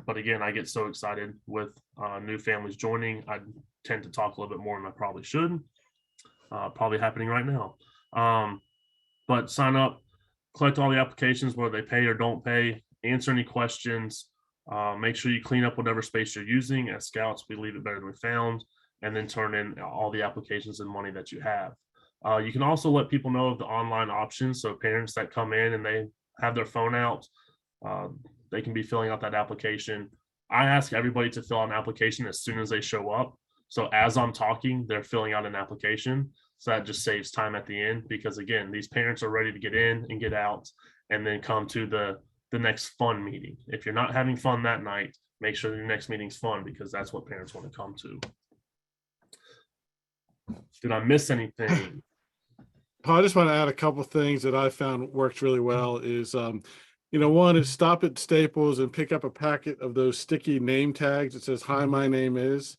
But again, I get so excited with new families joining. I tend to talk a little bit more than I probably should. Probably happening right now. But sign up, collect all the applications, whether they pay or don't pay, answer any questions, make sure you clean up whatever space you're using. As scouts, we leave it better than we found, and then turn in all the applications and money that you have. You can also let people know of the online options. So parents that come in and they have their phone out, they can be filling out that application. I ask everybody to fill out an application as soon as they show up. So as I'm talking, they're filling out an application. So that just saves time at the end, because again, these parents are ready to get in and get out and then come to the next fun meeting. If you're not having fun that night, make sure your next meeting's fun, because that's what parents want to come to. Did I miss anything? Paul, I just want to add a couple of things that I found works really well is, one is stop at Staples and pick up a packet of those sticky name tags that says, "Hi, my name is."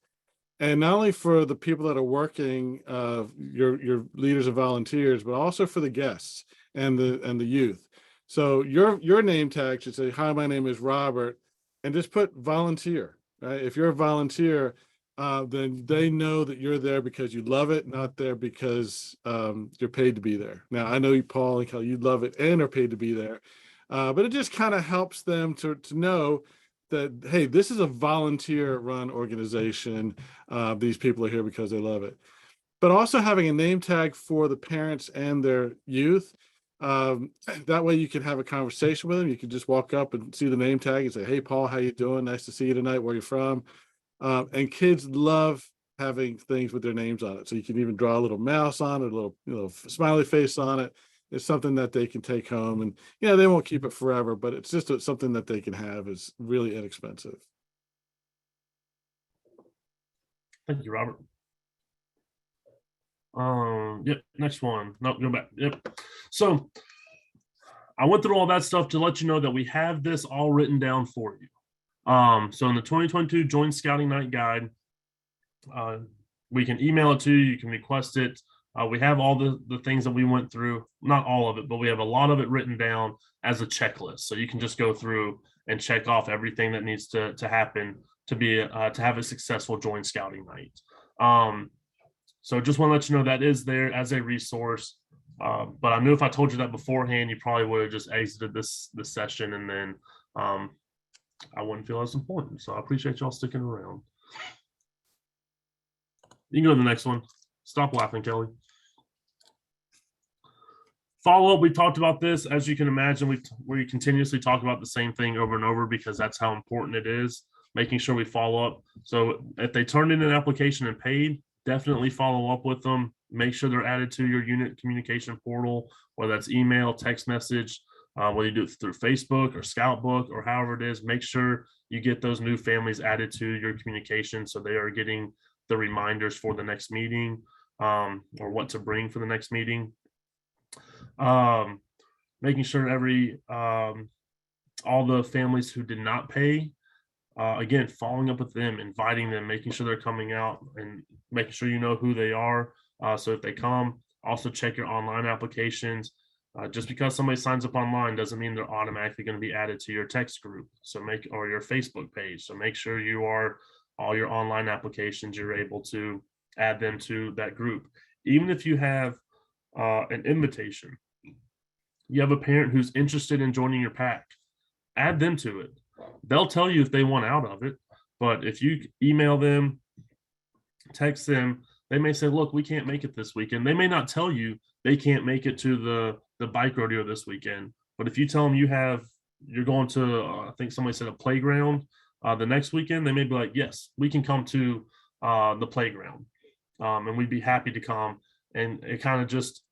And not only for the people that are working, your leaders and volunteers, but also for the guests and the youth. So your name tag should say, "Hi, my name is Robert," and just put volunteer. Right? If you're a volunteer, then they know that you're there because you love it, not there because you're paid to be there. Now, I know you, Paul and Kelly, you love it and are paid to be there, but it just kind of helps them to know that, hey, this is a volunteer-run organization. These people are here because they love it. But also having a name tag for the parents and their youth. That way you can have a conversation with them. You can just walk up and see the name tag and say, "Hey, Paul, how you doing? Nice to see you tonight. Where you from?" And kids love having things with their names on it. So you can even draw a little mouse on it, a little smiley face on it. It's something that they can take home, and they won't keep it forever, but it's just something that they can have. Is really inexpensive. Thank you, Robert. Yep, next one. No, go back. Yep. So I went through all that stuff to let you know that we have this all written down for you. So in the 2022 Joint Scouting Night Guide, we can email it to you. You can request it. We have all the things that we went through, not all of it, but we have a lot of it written down as a checklist. So you can just go through and check off everything that needs to happen to have a successful joint scouting night. So just want to let you know that is there as a resource. But I knew if I told you that beforehand, you probably would have just exited this session, and then I wouldn't feel as important. So I appreciate y'all sticking around. You can go to the next one. Stop laughing, Kelly. Follow up, we talked about this. As you can imagine, we continuously talk about the same thing over and over, because that's how important it is, making sure we follow up. So if they turned in an application and paid, definitely follow up with them. Make sure they're added to your unit communication portal, whether that's email, text message, whether you do it through Facebook or Scoutbook or however it is. Make sure you get those new families added to your communication so they are getting the reminders for the next meeting, or what to bring for the next meeting. Making sure all the families who did not pay, again, following up with them, inviting them, making sure they're coming out, and making sure you know who they are. So if they come, also check your online applications. Just because somebody signs up online doesn't mean they're automatically going to be added to your text group. Or your Facebook page. So make sure all your online applications, you're able to add them to that group. Even if you have an invitation, you have a parent who's interested in joining your pack, add them to it. They'll tell you if they want out of it, but if you email them, text them, they may say, "Look, we can't make it this weekend." They may not tell you they can't make it to the bike rodeo this weekend, but if you tell them you have you're going to, I think somebody said a playground the next weekend, they may be like, yes, we can come to the playground. And we'd be happy to come. And it kind of just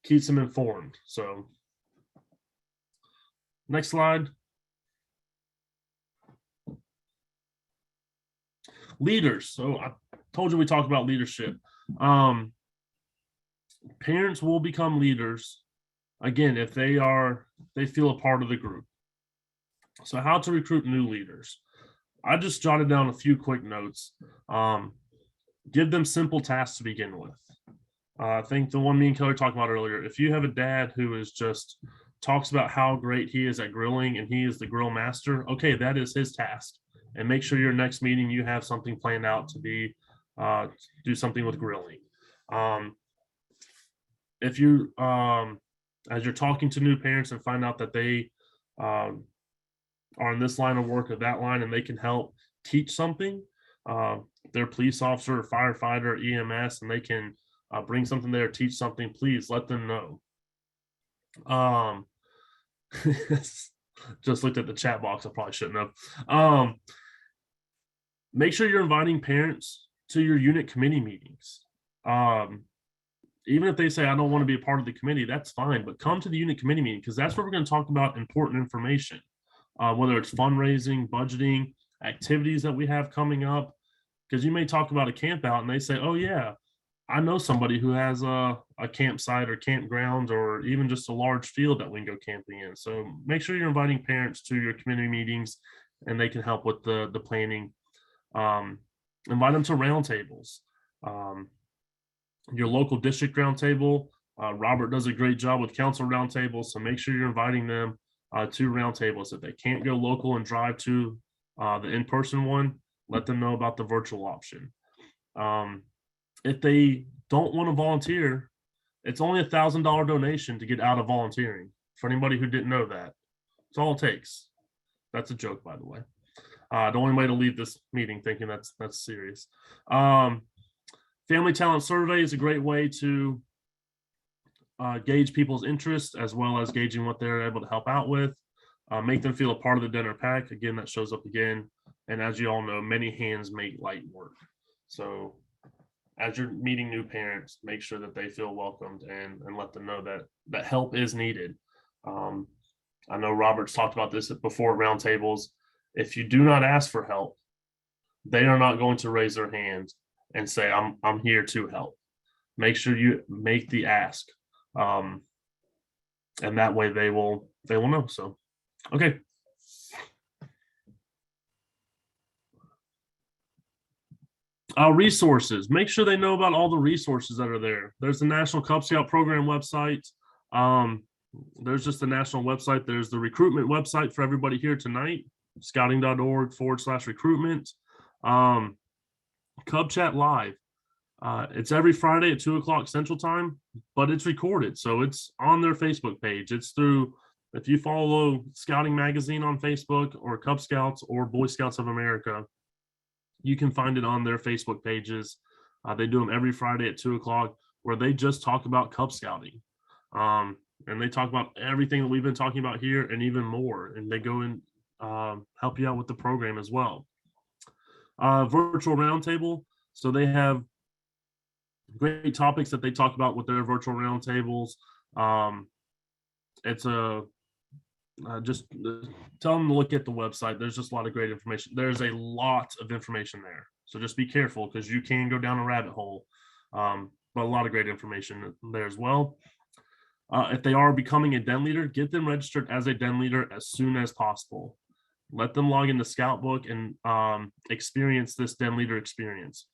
keeps them informed. So next slide. Leaders. So I told you we talked about leadership. Parents will become leaders again if they feel a part of the group. So how to recruit new leaders. I just jotted down a few quick notes. Give them simple tasks to begin with. I think the one me and Kelly talked about earlier, if you have a dad who is just talks about how great he is at grilling and he is the grill master, okay, that is his task. And make sure your next meeting you have something planned out to be do something with grilling. If you as you're talking to new parents and find out that they are in this line of work or that line and they can help teach something, they're police officer, firefighter, EMS, and they can bring something there, teach something, please let them know. Just looked at the chat box, I probably shouldn't have. Make sure you're inviting parents to your unit committee meetings. Even if they say, I don't want to be a part of the committee, that's fine, but come to the unit committee meeting because that's where we're going to talk about important information, whether it's fundraising, budgeting, activities that we have coming up. Because you may talk about a camp out and they say, oh yeah, I know somebody who has a campsite or campground or even just a large field that we can go camping in. So make sure you're inviting parents to your community meetings and they can help with the planning. Invite them to roundtables. Your local district roundtable. Robert does a great job with council roundtables, so make sure you're inviting them to roundtables. If they can't go local and drive to the in-person one, let them know about the virtual option. If they don't want to volunteer, it's only $1,000 donation to get out of volunteering. For anybody who didn't know that, it's all it takes. That's a joke, by the way. I don't want anybody to leave this meeting thinking that's serious. Family talent survey is a great way to gauge people's interest as well as gauging what they're able to help out with. Make them feel a part of the dinner pack. Again, that shows up again. And as you all know, many hands make light work. So as you're meeting new parents, make sure that they feel welcomed and let them know that help is needed. I know Robert's talked about this before at roundtables. If you do not ask for help, they are not going to raise their hand and say, I'm here to help. Make sure you make the ask. And that way they will know. So, okay. Resources. Make sure they know about all the resources that are there. There's the National Cub Scout Program website. There's just the national website. There's the recruitment website for everybody here tonight, scouting.org/recruitment. Cub Chat Live. It's every Friday at 2:00 Central Time, but it's recorded. So it's on their Facebook page. It's through, if you follow Scouting Magazine on Facebook or Cub Scouts or Boy Scouts of America, you can find it on their Facebook pages. They do them every Friday at 2:00 where they just talk about Cub Scouting. And they talk about everything that we've been talking about here and even more. And they go and help you out with the program as well. Virtual roundtable. So they have great topics that they talk about with their virtual roundtables. It's just tell them to look at the website. There's just a lot of great information. There's a lot of information there. So just be careful because you can go down a rabbit hole. But a lot of great information there as well. If they are becoming a den leader, get them registered as a den leader as soon as possible. Let them log into Scout Book and experience this den leader experience,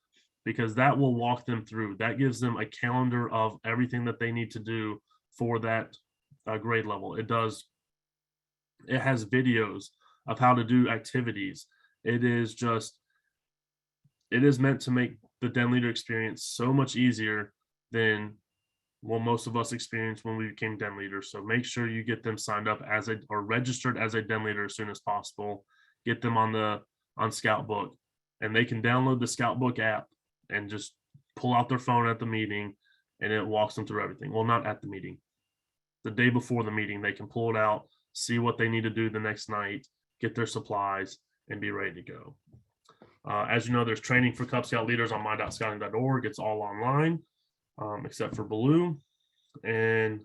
because that will walk them through. That gives them a calendar of everything that they need to do for that grade level. It has videos of how to do activities. It is meant to make the den leader experience so much easier than what most of us experienced when we became den leaders. So make sure you get them signed up or registered as a den leader as soon as possible. Get them on Scout Book, and they can download the Scout Book app and just pull out their phone at the meeting, and it walks them through everything. Well, not at the meeting. The day before the meeting, they can pull it out see what they need to do the next night, get their supplies, and be ready to go. As you know, there's training for Cub Scout leaders on my.scouting.org. It's all online, except for Baloo. And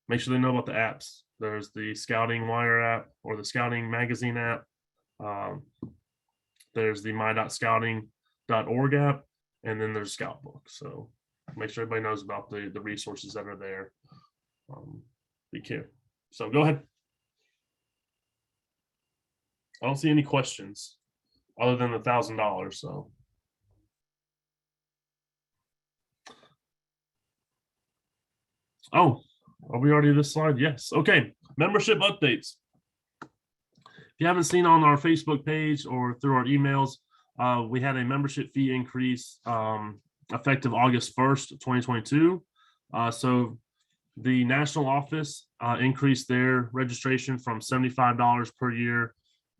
make sure they know about the apps. There's the Scouting Wire app or the Scouting Magazine app. There's the my.scouting.org app, and then there's Scout Book. So make sure everybody knows about the resources that are there. Be careful. So go ahead. I don't see any questions other than the $1,000. So. Oh, are we already this slide? Yes. Okay. Membership updates. If you haven't seen on our Facebook page or through our emails, we had a membership fee increase effective August 1st, 2022. So the national office increased their registration from $75 per year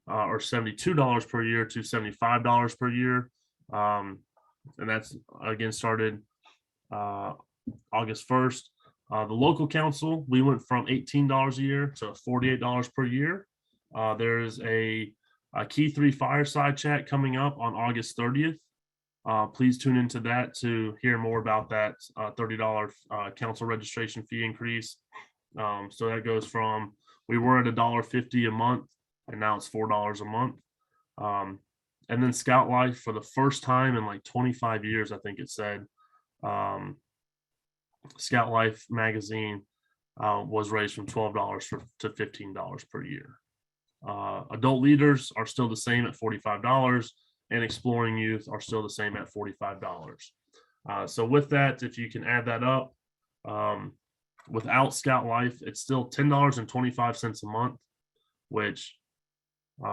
or $72 per year to $75 per year. And that's again started August 1st. The local council, we went from $18 a year to $48 per year. There's a Key 3 fireside chat coming up on August 30th. Please tune into that to hear more about that $30 council registration fee increase. So that goes from, we were at $1.50 a month, and now it's $4 a month. And then Scout Life, for the first time in like 25 years, I think it said, Scout Life magazine was raised from $12 to $15 per year. Adult leaders are still the same at $45, and exploring youth are still the same at $45. So with that, if you can add that up, without Scout Life, it's still $10.25 a month, which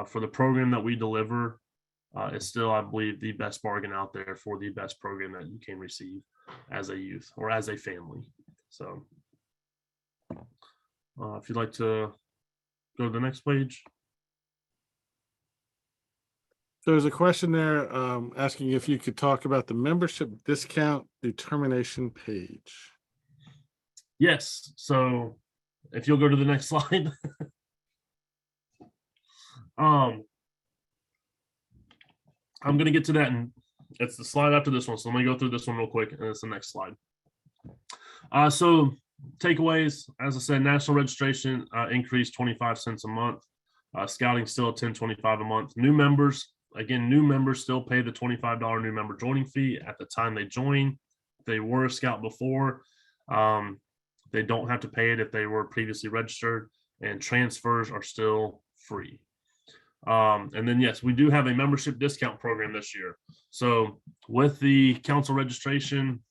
for the program that we deliver, is still, I believe, the best bargain out there for the best program that you can receive as a youth or as a family. So if you'd like to go to the next page. There's a question there asking if you could talk about the membership discount determination page. Yes. So if you'll go to the next slide. I'm going to get to that, and it's the slide after this one. So let me go through this one real quick, and it's the next slide. So takeaways, as I said, national registration increased 25 cents a month. Scouting still at $10.25 a month. New members, again, new members still pay the $25 new member joining fee at the time they join. If they were a Scout before, they don't have to pay it if they were previously registered, and transfers are still free. And then, yes, we do have a membership discount program this year. So with the council registration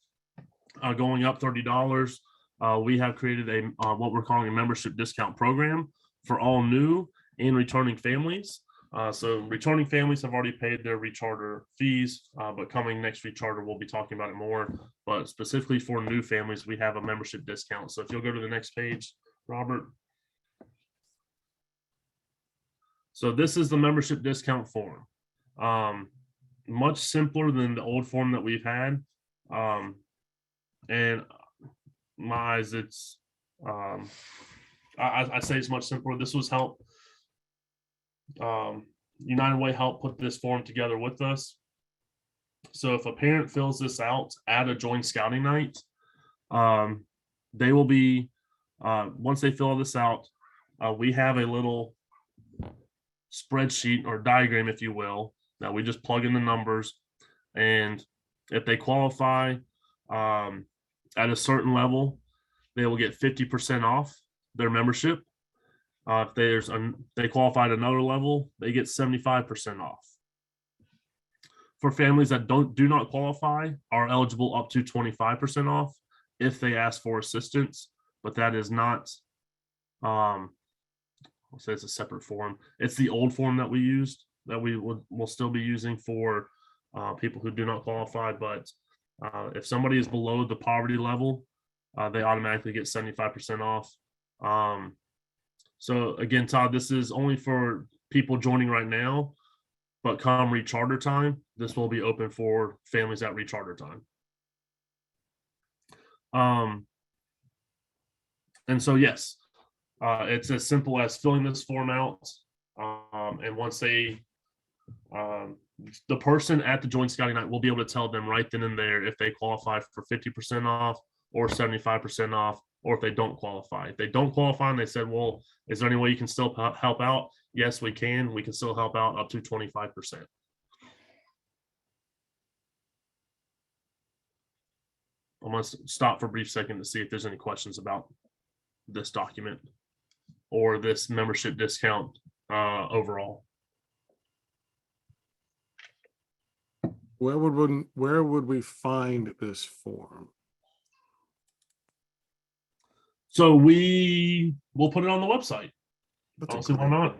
going up $30, we have created a what we're calling a membership discount program for all new and returning families. So returning families have already paid their recharter fees, but coming next recharter, we'll be talking about it more. But specifically for new families, we have a membership discount. So if you'll go to the next page, Robert. So this is the membership discount form. Much simpler than the old form that we've had. And my eyes, it's, I say it's much simpler. This was help. United Way helped put this form together with us. So if a parent fills this out at a joint scouting night, they will be, once they fill this out, we have a little spreadsheet or diagram, if you will, that we just plug in the numbers, and if they qualify at a certain level, they will get 50% off their membership. If they qualify at another level, they get 75% off. For families that do not qualify, are eligible up to 25% off if they ask for assistance, but that is not, I'll say it's a separate form. It's the old form that we used that we will still be using for people who do not qualify. But if somebody is below the poverty level, they automatically get 75% off. So again, Todd, this is only for people joining right now, but come recharter time, this will be open for families at recharter time. And so, yes, It's as simple as filling this form out. And once they, the person at the Joint Scouting Night will be able to tell them right then and there if they qualify for 50% off or 75% off, or if they don't qualify. If they don't qualify and they said, well, is there any way you can still help out? Yes, we can. We can still help out up to 25%. I'm going to stop for a brief second to see if there's any questions about this document or this membership discount overall. Where would we find this form? So we will put it on the website. I don't see why not.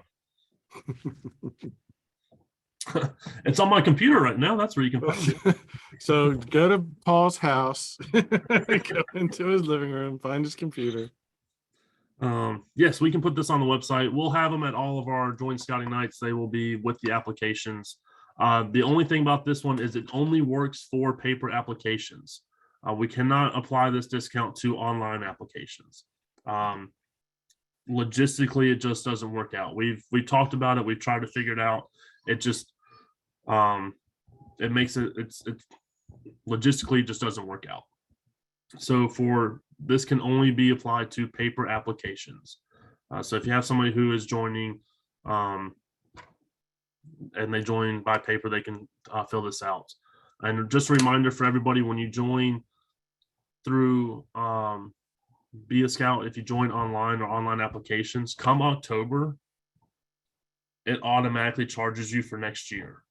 It's on my computer right now. That's where you can find it. So go to Paul's house, go into his living room, find his computer. Yes, we can put this on the website. We'll have them at all of our Joint Scouting Nights. They will be with the applications. The only thing about this one is it only works for paper applications. We cannot apply this discount to online applications. Logistically, it just doesn't work out. We've talked about it. We've tried to figure it out. It just it makes it's logistically just doesn't work out. So for this can only be applied to paper applications. So if you have somebody who is joining and they join by paper, they can fill this out. And just a reminder for everybody, when you join through Be a Scout, if you join online or online applications, come October, it automatically charges you for next year.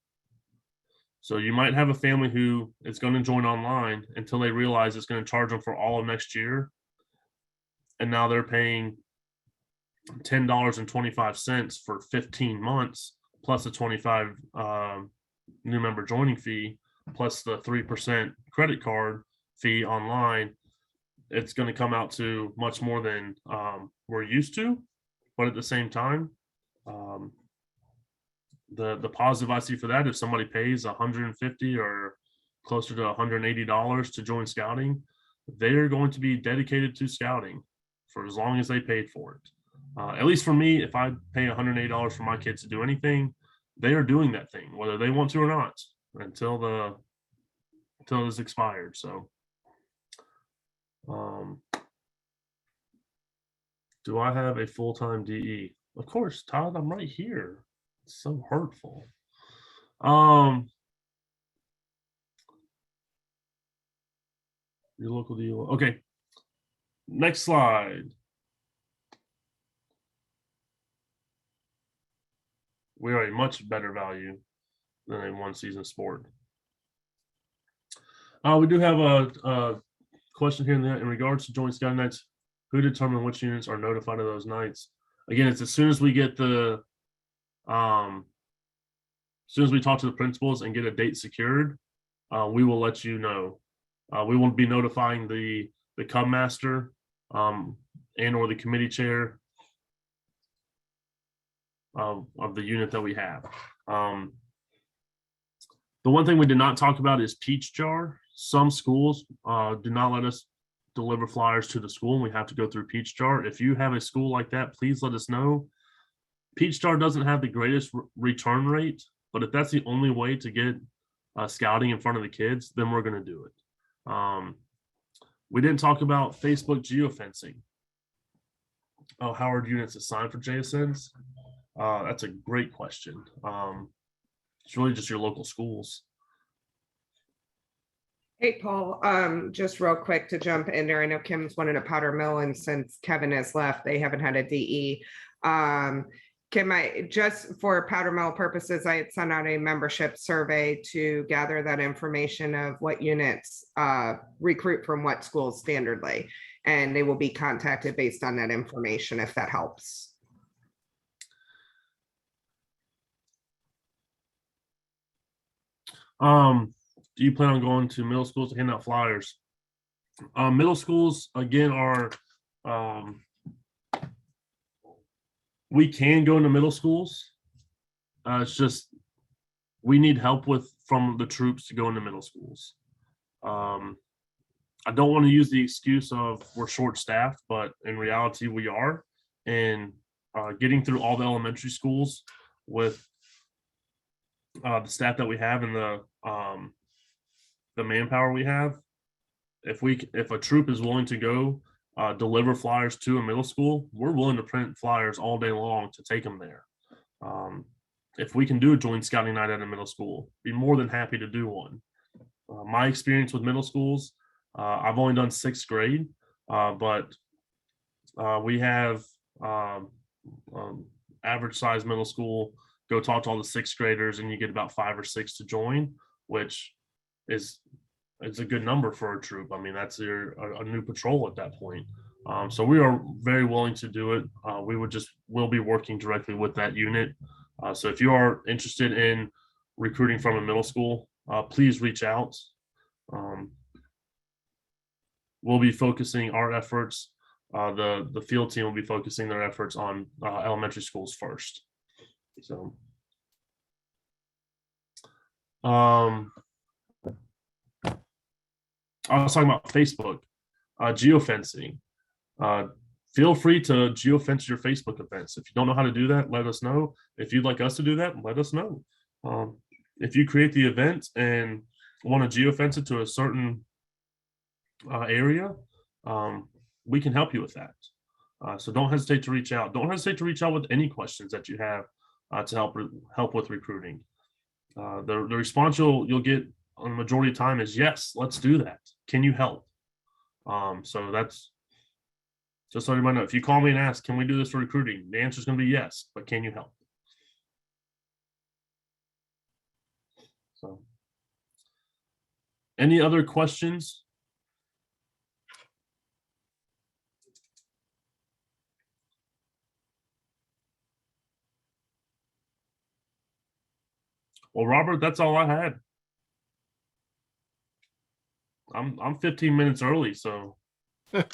So you might have a family who is going to join online until they realize it's going to charge them for all of next year. And now they're paying $10.25 for 15 months, plus a 25 new member joining fee, plus the 3% credit card fee online. It's going to come out to much more than we're used to. But at the same time, the positive I see for that, if somebody pays $150 or closer to $180 to join scouting, they are going to be dedicated to scouting for as long as they paid for it. At least for me, if I pay $180 for my kids to do anything, they are doing that thing, whether they want to or not, until it's expired. So, do I have a full-time DE? Of course, Todd, I'm right here. It's so hurtful. Your local deal. Okay. Next slide. We are a much better value than a one-season sport. We do have a question here in regards to Joint Scouting Nights. Who determine which units are notified of those nights? Again, it's as soon as we get the as soon as we talk to the principals and get a date secured, we will let you know. We will be notifying the Cub Master and or the committee chair of the unit that we have. The one thing we did not talk about is peach jar. Some schools do not let us deliver flyers to the school, and we have to go through peach jar. If you have a school like that, please let us know. Peach jar doesn't have the greatest return rate, but if that's the only way to get scouting in front of the kids, then we're going to do it. We didn't talk about Facebook geofencing. Oh, how are units assigned for JSNs? That's a great question. It's really just your local schools. Hey, Paul, just real quick to jump in there. I know Kim's wanted a Powder Mill, and since Kevin has left, they haven't had a DE. Kim, just for Powder Mill purposes, I had sent out a membership survey to gather that information of what units recruit from what schools standardly, and they will be contacted based on that information if that helps. Do you plan on going to middle schools to hand out flyers? Middle schools, again, are we can go into middle schools. It's just we need help from the troops to go into middle schools. I don't want to use the excuse of we're short-staffed, but in reality we are. in getting through all the elementary schools with the staff that we have and the manpower we have. If a troop is willing to go deliver flyers to a middle school, we're willing to print flyers all day long to take them there. If we can do a joint scouting night at a middle school, be more than happy to do one. My experience with middle schools, I've only done 6th grade, but we have average size middle school. Go talk to all the 6th graders and you get about 5 or 6 to join, which is a good number for a troop. I mean, that's a new patrol at that point. So we are very willing to do it. We'll be working directly with that unit. So if you are interested in recruiting from a middle school, please reach out. We'll be focusing our efforts. The field team will be focusing their efforts on elementary schools first. So, I was talking about Facebook, geofencing. Feel free to geofence your Facebook events. If you don't know how to do that, let us know. If you'd like us to do that, let us know. If you create the event and want to geofence it to a certain area, we can help you with that. So don't hesitate to reach out. Don't hesitate to reach out with any questions that you have to help with recruiting. The response you'll get on the majority of time is yes, let's do that. Can you help? So that's just so everybody know. If you call me and ask, can we do this for recruiting? The answer is going to be yes, but can you help? So, any other questions? Well, Robert, that's all I had. I'm 15 minutes early, so I'm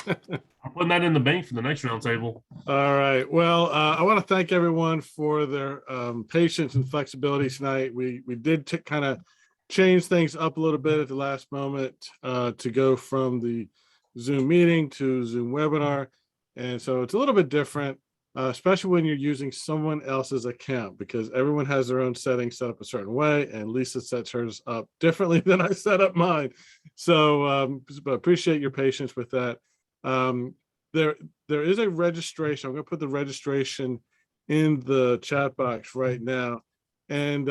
putting that in the bank for the next roundtable. All right. Well, I want to thank everyone for their patience and flexibility tonight. We did kind of change things up a little bit at the last moment to go from the Zoom meeting to Zoom webinar. And so it's a little bit different, especially when you're using someone else's account, because everyone has their own settings set up a certain way, and Lisa sets hers up differently than I set up mine. So but appreciate your patience with that. There is a registration. I'm going to put the registration in the chat box right now. And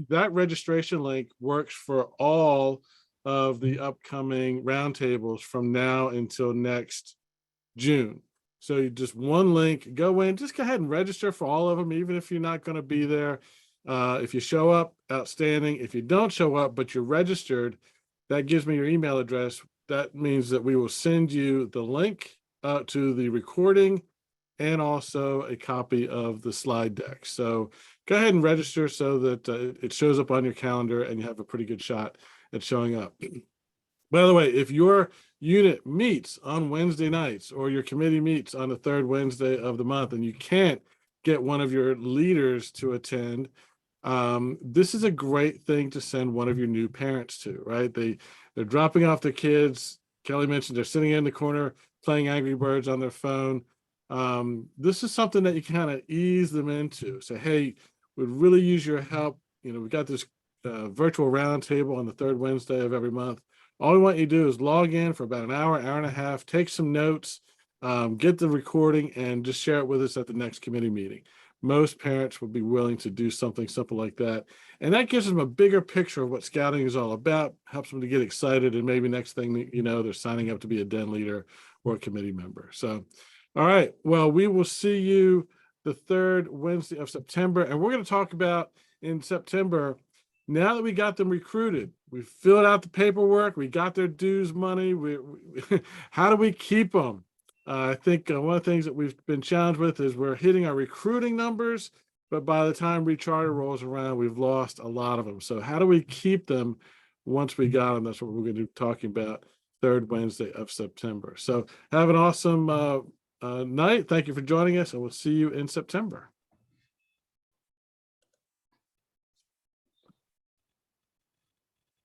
that registration link works for all of the upcoming roundtables from now until next June. So you just one link, go in, just go ahead and register for all of them, even if you're not going to be there. If you show up, outstanding. If you don't show up, but you're registered, that gives me your email address. That means that we will send you the link to the recording and also a copy of the slide deck. So go ahead and register so that it shows up on your calendar and you have a pretty good shot at showing up. By the way, if your unit meets on Wednesday nights or your committee meets on the 3rd Wednesday of the month and you can't get one of your leaders to attend, this is a great thing to send one of your new parents to, right? They're dropping off their kids. Kelly mentioned they're sitting in the corner playing Angry Birds on their phone. This is something that you kind of ease them into. Say, hey, we'd really use your help. You know, we've got this virtual roundtable on the 3rd Wednesday of every month. All we want you to do is log in for about an hour, hour and a half, take some notes, get the recording, and just share it with us at the next committee meeting. Most parents would be willing to do something simple like that. And that gives them a bigger picture of what scouting is all about, helps them to get excited, and maybe next thing you know, they're signing up to be a den leader or a committee member. So, all right, well, we will see you the 3rd Wednesday of September. And we're going to talk about in September, now that we got them recruited, we filled out the paperwork, we got their dues money, how do we keep them? I think one of the things that we've been challenged with is we're hitting our recruiting numbers, but by the time recharter rolls around, we've lost a lot of them. So how do we keep them once we got them? That's what we're going to be talking about 3rd Wednesday of September. So have an awesome night. Thank you for joining us, and we'll see you in September.